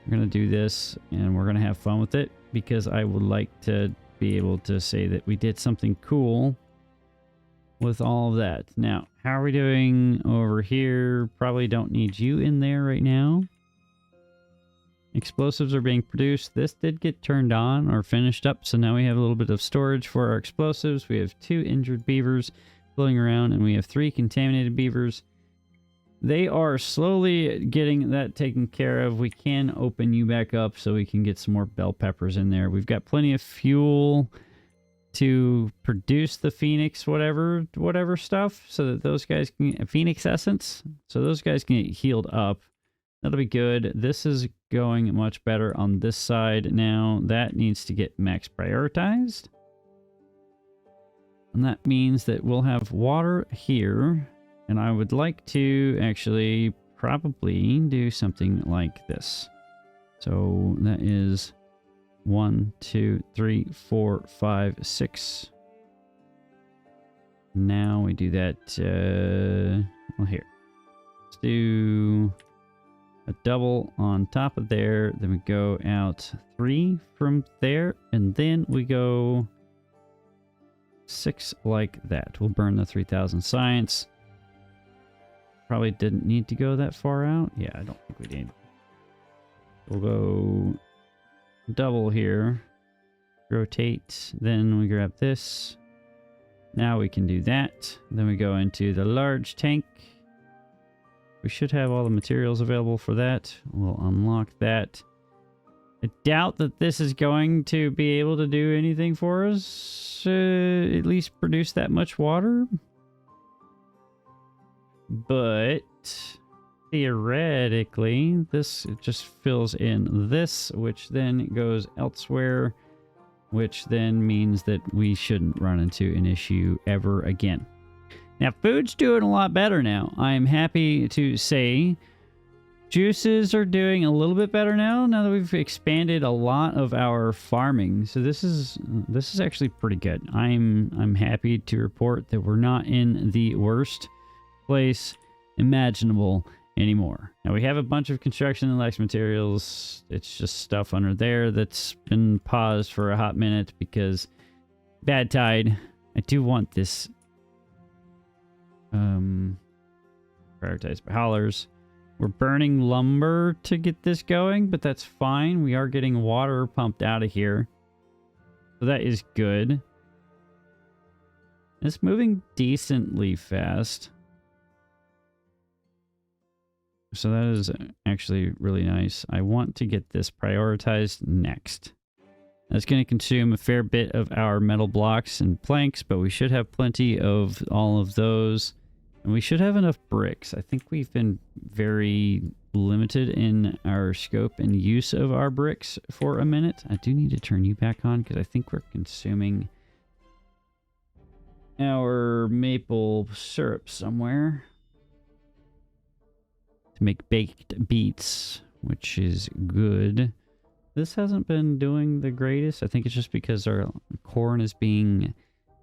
We're going to do this, and we're going to have fun with it, because I would like to be able to say that we did something cool with all of that. Now, how are we doing over here? Probably don't need you in there right now. Explosives are being produced. This did get turned on or finished up, so now we have a little bit of storage for our explosives. We have 2 injured beavers floating around, and we have 3 contaminated beavers. They are slowly getting that taken care of. We can open you back up so we can get some more bell peppers in there. We've got plenty of fuel to produce the phoenix whatever stuff, so that those guys can get phoenix essence, so those guys can get healed up. That'll be good. This is going much better on this side now. That needs to get max prioritized. And that means that we'll have water here. And I would like to actually probably do something like this. So that is 1, 2, 3, 4, 5, 6. Now we do that. Well, here. Let's do... a double on top of there, then we go out 3 from there, and then we go 6 like that. We'll burn the 3000 science. Probably didn't need to go that far out. Yeah, I don't think we did. We'll go double here. Rotate, then we grab this. Now we can do that. Then we go into the large tank. We should have all the materials available for that. We'll unlock that. I doubt that this is going to be able to do anything for us. At least produce that much water. But theoretically, this just fills in this, which then goes elsewhere, which then means that we shouldn't run into an issue ever again. Now, food's doing a lot better now. I'm happy to say juices are doing a little bit better now that we've expanded a lot of our farming. So this is actually pretty good. I'm happy to report that we're not in the worst place imaginable anymore. Now, we have a bunch of construction and Lex materials. It's just stuff under there that's been paused for a hot minute because bad tide. I do want this prioritized by haulers. We're burning lumber to get this going, but that's fine. We are getting water pumped out of here, so that is good. It's moving decently fast, so that is actually really nice. I want to get this prioritized next. That's going to consume a fair bit of our metal blocks and planks, but we should have plenty of all of those. And we should have enough bricks. I think we've been very limited in our scope and use of our bricks for a minute. I do need to turn you back on because I think we're consuming our maple syrup somewhere to make baked beets, which is good. This hasn't been doing the greatest. I think it's just because our corn is being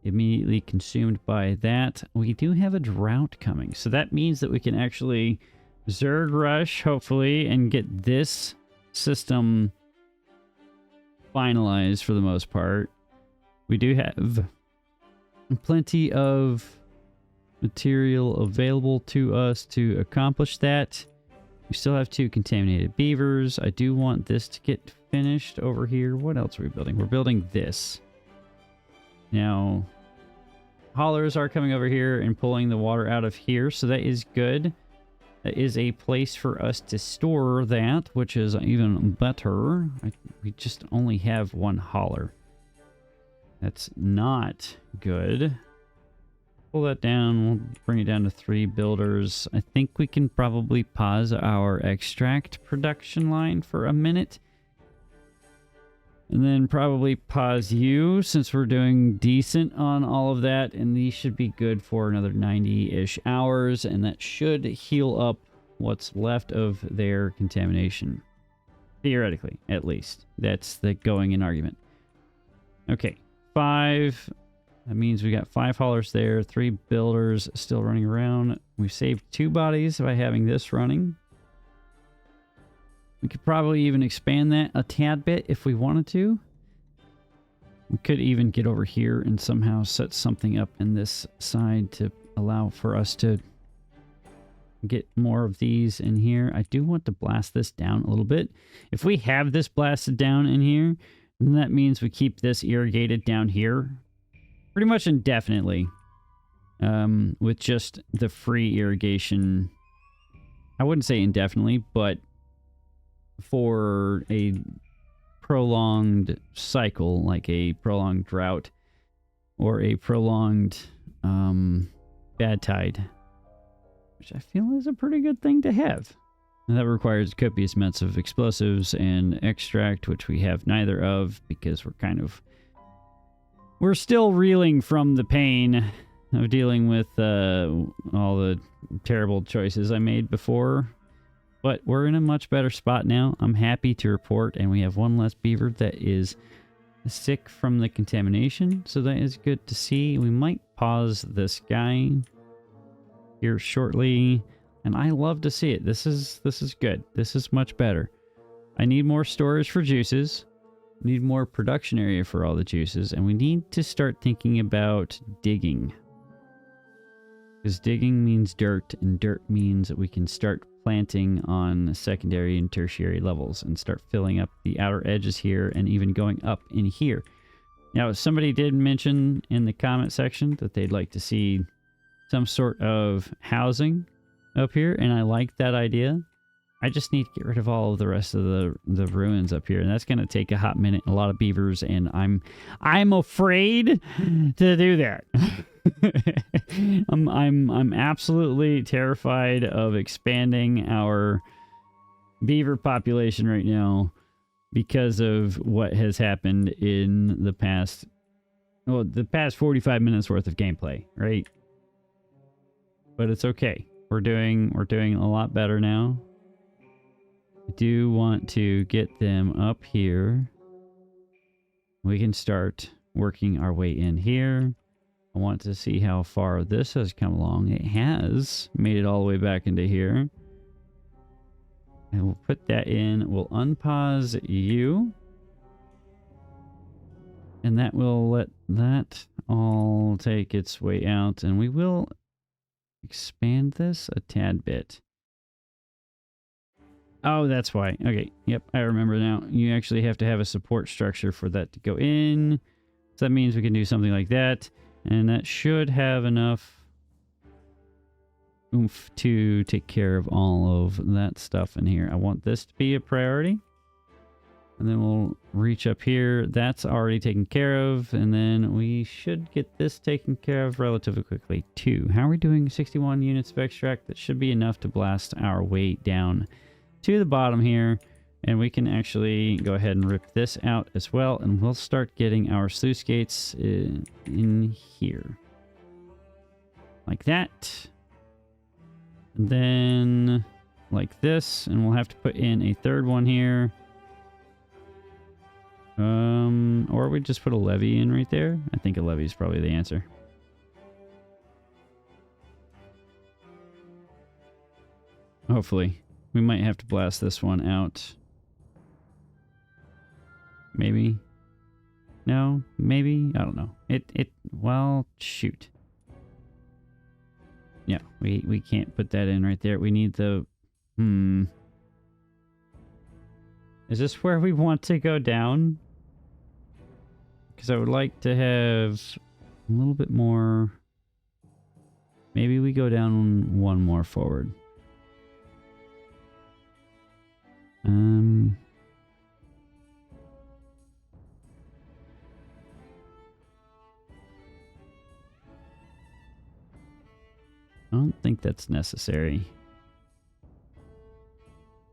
immediately consumed by that. We do have a drought coming, so that means that we can actually Zerg rush, hopefully, and get this system finalized for the most part. We do have plenty of material available to us to accomplish that. We still have 2 contaminated beavers. I do want this to get finished over here. What else are we building? We're building this. Now, haulers are coming over here and pulling the water out of here, so that is good. That is a place for us to store that, which is even better. We just only have 1 hauler. That's not good. Pull that down. We'll bring it down to 3 builders. I think we can probably pause our extract production line for a minute. And then probably pause you since we're doing decent on all of that. And these should be good for another 90-ish hours. And that should heal up what's left of their contamination. Theoretically, at least. That's the going in argument. Okay, 5. That means we got 5 haulers there. 3 builders still running around. We've saved 2 bodies by having this running. We could probably even expand that a tad bit if we wanted to. We could even get over here and somehow set something up in this side to allow for us to get more of these in here. I do want to blast this down a little bit. If we have this blasted down in here, then that means we keep this irrigated down here pretty much indefinitely with just the free irrigation. I wouldn't say indefinitely, but for a prolonged cycle, like a prolonged drought or a prolonged bad tide, which I feel is a pretty good thing to have. And that requires copious amounts of explosives and extract, which we have neither of because we're still reeling from the pain of dealing with all the terrible choices I made before. But we're in a much better spot now. I'm happy to report, and we have 1 less beaver that is sick from the contamination, so that is good to see. We might pause this guy here shortly, and I love to see it. This is good. This is much better. I need more storage for juices. We need more production area for all the juices, and we need to start thinking about digging. Because digging means dirt, and dirt means that we can start planting on secondary and tertiary levels and start filling up the outer edges here and even going up in here. Now, somebody did mention in the comment section that they'd like to see some sort of housing up here, and I like that idea. I just need to get rid of all of the rest of the ruins up here, and that's going to take a hot minute and a lot of beavers, and I'm afraid to do that. I'm absolutely terrified of expanding our beaver population right now because of what has happened in the past 45 minutes worth of gameplay, right? But it's okay. We're doing a lot better now. I do want to get them up here. We can start working our way in here. I want to see how far this has come along. It has made it all the way back into here. And we'll put that in. We'll unpause you. And that will let that all take its way out. And we will expand this a tad bit. Oh, that's why. Okay. Yep, I remember now. You actually have to have a support structure for that to go in. So that means we can do something like that. And that should have enough oomph to take care of all of that stuff in here. I want this to be a priority. And then we'll reach up here. That's already taken care of. And then we should get this taken care of relatively quickly too. How are we doing? 61 units of extract. That should be enough to blast our way down to the bottom here. And we can actually go ahead and rip this out as well. And we'll start getting our sluice gates in here. Like that. And then like this. And we'll have to put in a third one here. Or we just put a levee in right there. I think a levee is probably the answer. Hopefully. We might have to blast this one out. Maybe. No, maybe. I don't know. Well, shoot. Yeah, we can't put that in right there. We need the... Is this where we want to go down? Because I would like to have a little bit more... Maybe we go down one more forward. I don't think that's necessary.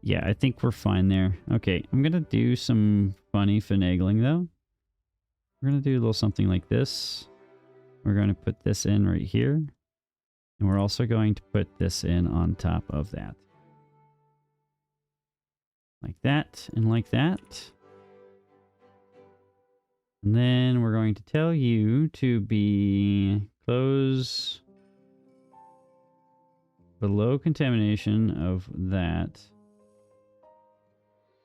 Yeah, I think we're fine there. Okay, I'm going to do some funny finagling, though. We're going to do a little something like this. We're going to put this in right here. And we're also going to put this in on top of that. Like that and like that. And then we're going to tell you to be close below contamination of that.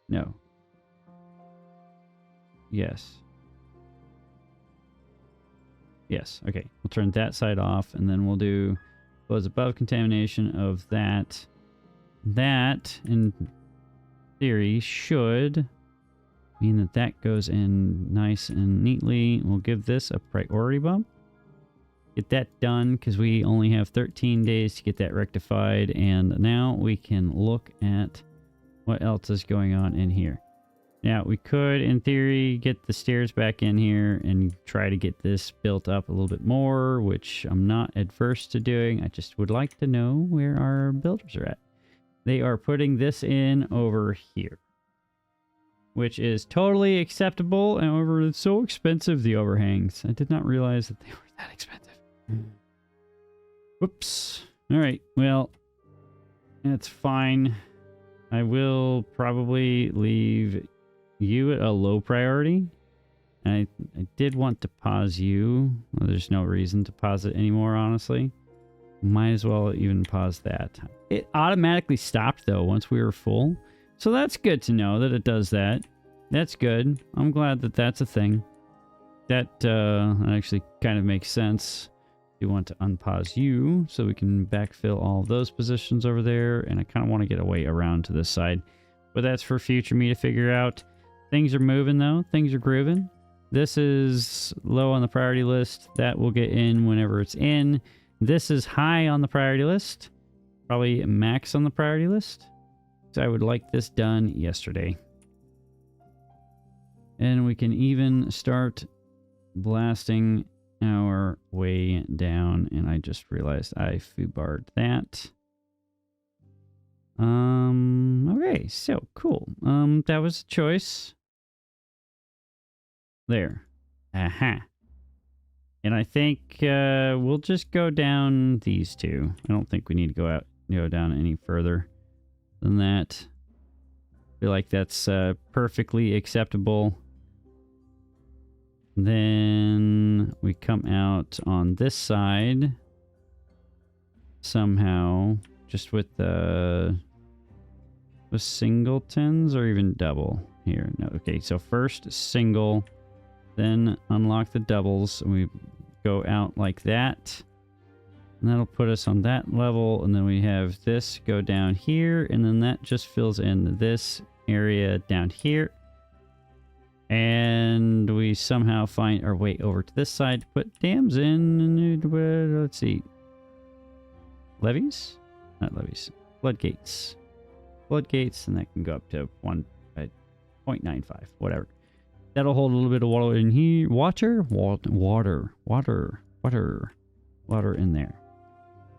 No. Yes. Yes. Okay. We'll turn that side off, and then we'll do close above contamination of that. That, in theory, should mean that that goes in nice and neatly. We'll give this a priority bump. Get that done, because we only have 13 days to get that rectified, and now we can look at what else is going on in here. Now, we could, in theory, get the stairs back in here and try to get this built up a little bit more, which I'm not adverse to doing. I just would like to know where our builders are at. They are putting this in over here, which is totally acceptable. However, it's so expensive, the overhangs. I did not realize that they were that expensive. Whoops. All right. Well, that's fine. I will probably leave you at a low priority. I did want to pause you. Well, there's no reason to pause it anymore, honestly. Might as well even pause that. It automatically stopped, though, once we were full. So that's good to know that it does that. That's good. I'm glad that that's a thing. That actually kind of makes sense. You want to unpause you so we can backfill all of those positions over there. And I kind of want to get away around to this side. But that's for future me to figure out. Things are moving, though. Things are grooving. This is low on the priority list. That will get in whenever it's in. This is high on the priority list. Probably max on the priority list. I would like this done yesterday. And we can even start blasting our way down. And I just realized I foobarred that. Okay, so cool. That was a choice. There. Aha. And I think we'll just go down these two. I don't think we need to go down any further than that. I feel like that's perfectly acceptable. Then we come out on this side somehow, just with singletons or even double here. No, okay, so first single, then unlock the doubles, and we go out like that. And that'll put us on that level, and then we have this go down here, and then that just fills in this area down here. And we somehow find our way over to this side to put dams in. Let's see. Levees? Not levees. Floodgates. Floodgates, and that can go up to 1.95, whatever. That'll hold a little bit of water in here. Water in there.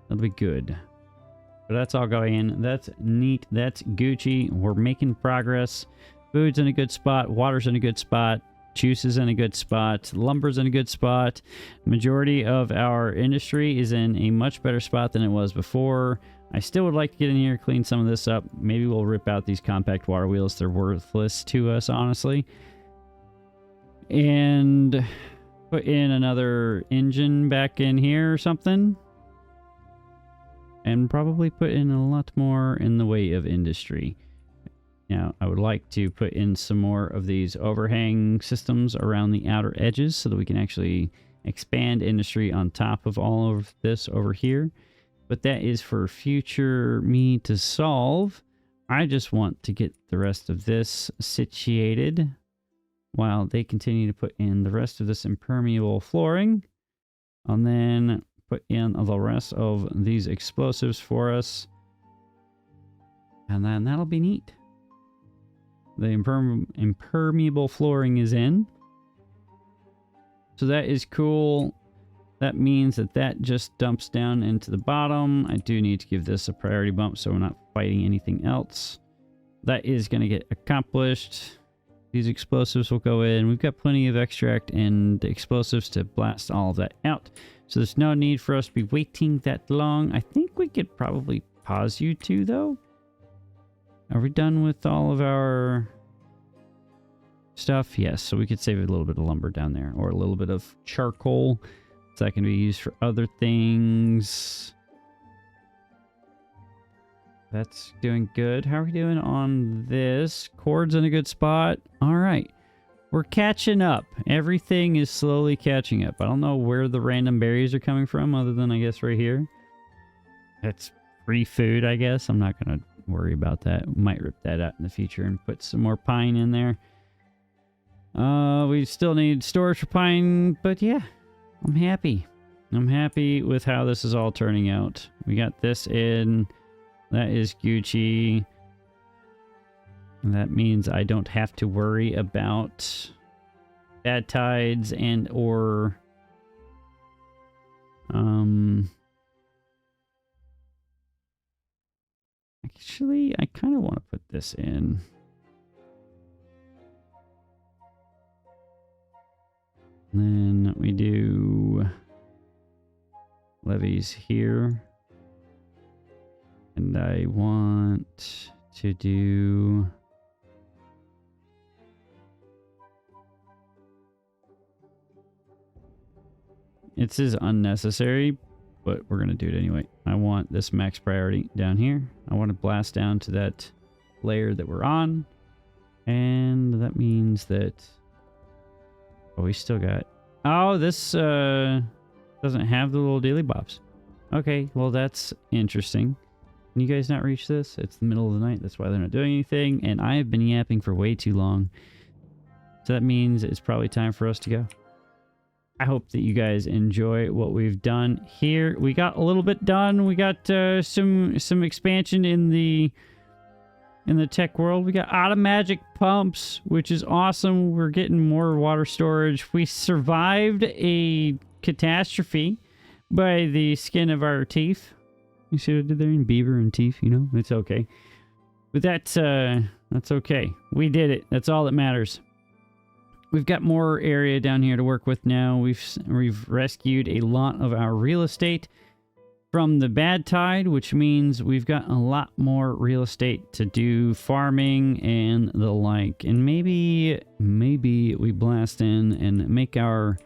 That'll be good. So that's all going in. That's neat. That's Gucci. We're making progress. Food's in a good spot. Water's in a good spot. Juice is in a good spot. Lumber's in a good spot. Majority of our industry is in a much better spot than it was before. I still would like to get in here, clean some of this up. Maybe we'll rip out these compact water wheels. They're worthless to us, honestly. And put in another engine back in here or something. And probably put in a lot more in the way of industry. Now, I would like to put in some more of these overhang systems around the outer edges so that we can actually expand industry on top of all of this over here. But that is for future me to solve. I just want to get the rest of this situated while they continue to put in the rest of this impermeable flooring. And then put in the rest of these explosives for us. And then that'll be neat. The impermeable flooring is in. So that is cool. That means that just dumps down into the bottom. I do need to give this a priority bump so we're not fighting anything else. That is going to get accomplished. These explosives will go in. We've got plenty of extract and explosives to blast all of that out. So there's no need for us to be waiting that long. I think we could probably pause you two, though. Are we done with all of our stuff? Yes, so we could save a little bit of lumber down there, or a little bit of charcoal. So that can be used for other things. That's doing good. How are we doing on this? Cord's in a good spot. All right. We're catching up. Everything is slowly catching up. I don't know where the random berries are coming from, other than, I guess, right here. That's free food, I guess. I'm not going to worry about that. We might rip that out in the future and put some more pine in there. We still need storage for pine, but yeah, I'm happy. I'm happy with how this is all turning out. We got this in. That is Gucci. And that means I don't have to worry about bad tides and or actually, I kind of want to put this in. And then we do levees here. And I want to do it says unnecessary, but we're going to do it anyway. I want this max priority down here. I want to blast down to that layer that we're on. And that means that... Oh, we still got... Oh, this doesn't have the little daily bobs. Okay, well, that's interesting. Can you guys not reach this? It's the middle of the night. That's why they're not doing anything. And I have been yapping for way too long. So that means it's probably time for us to go. I hope that you guys enjoy what we've done here. We got a little bit done. We got some expansion in the in the tech world. We got automatic pumps, which is awesome. We're getting more water storage. We survived a catastrophe by the skin of our teeth. You see what I did there in beaver and teeth, you know? It's okay. But that's okay. We did it. That's all that matters. We've got more area down here to work with now. We've rescued a lot of our real estate from the bad tide, which means we've got a lot more real estate to do farming and the like. And maybe we blast in and make our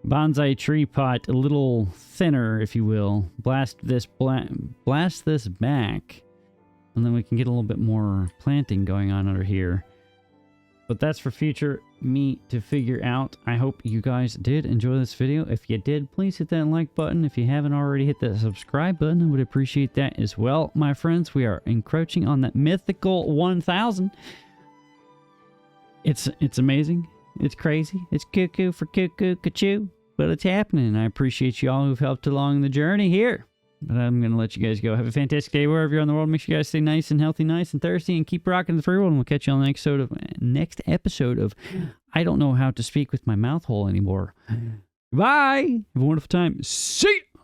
bonsai tree pot a little thinner, if you will. Blast this back, and then we can get a little bit more planting going on under here. But that's for future me to figure out. I hope you guys did enjoy this video. If you did, please hit that like button. If you haven't already, hit that subscribe button. I would appreciate that as well, my friends. We are encroaching on that mythical 1,000. It's amazing. It's crazy. It's cuckoo for cuckoo cachoo. But it's happening. I appreciate you all who've helped along the journey here. But I'm going to let you guys go. Have a fantastic day wherever you're in the world. Make sure you guys stay nice and healthy, nice and thirsty, and keep rocking the free world. And we'll catch you on the next episode of I don't know how to speak with my mouth hole anymore. Bye. Have a wonderful time. See ya.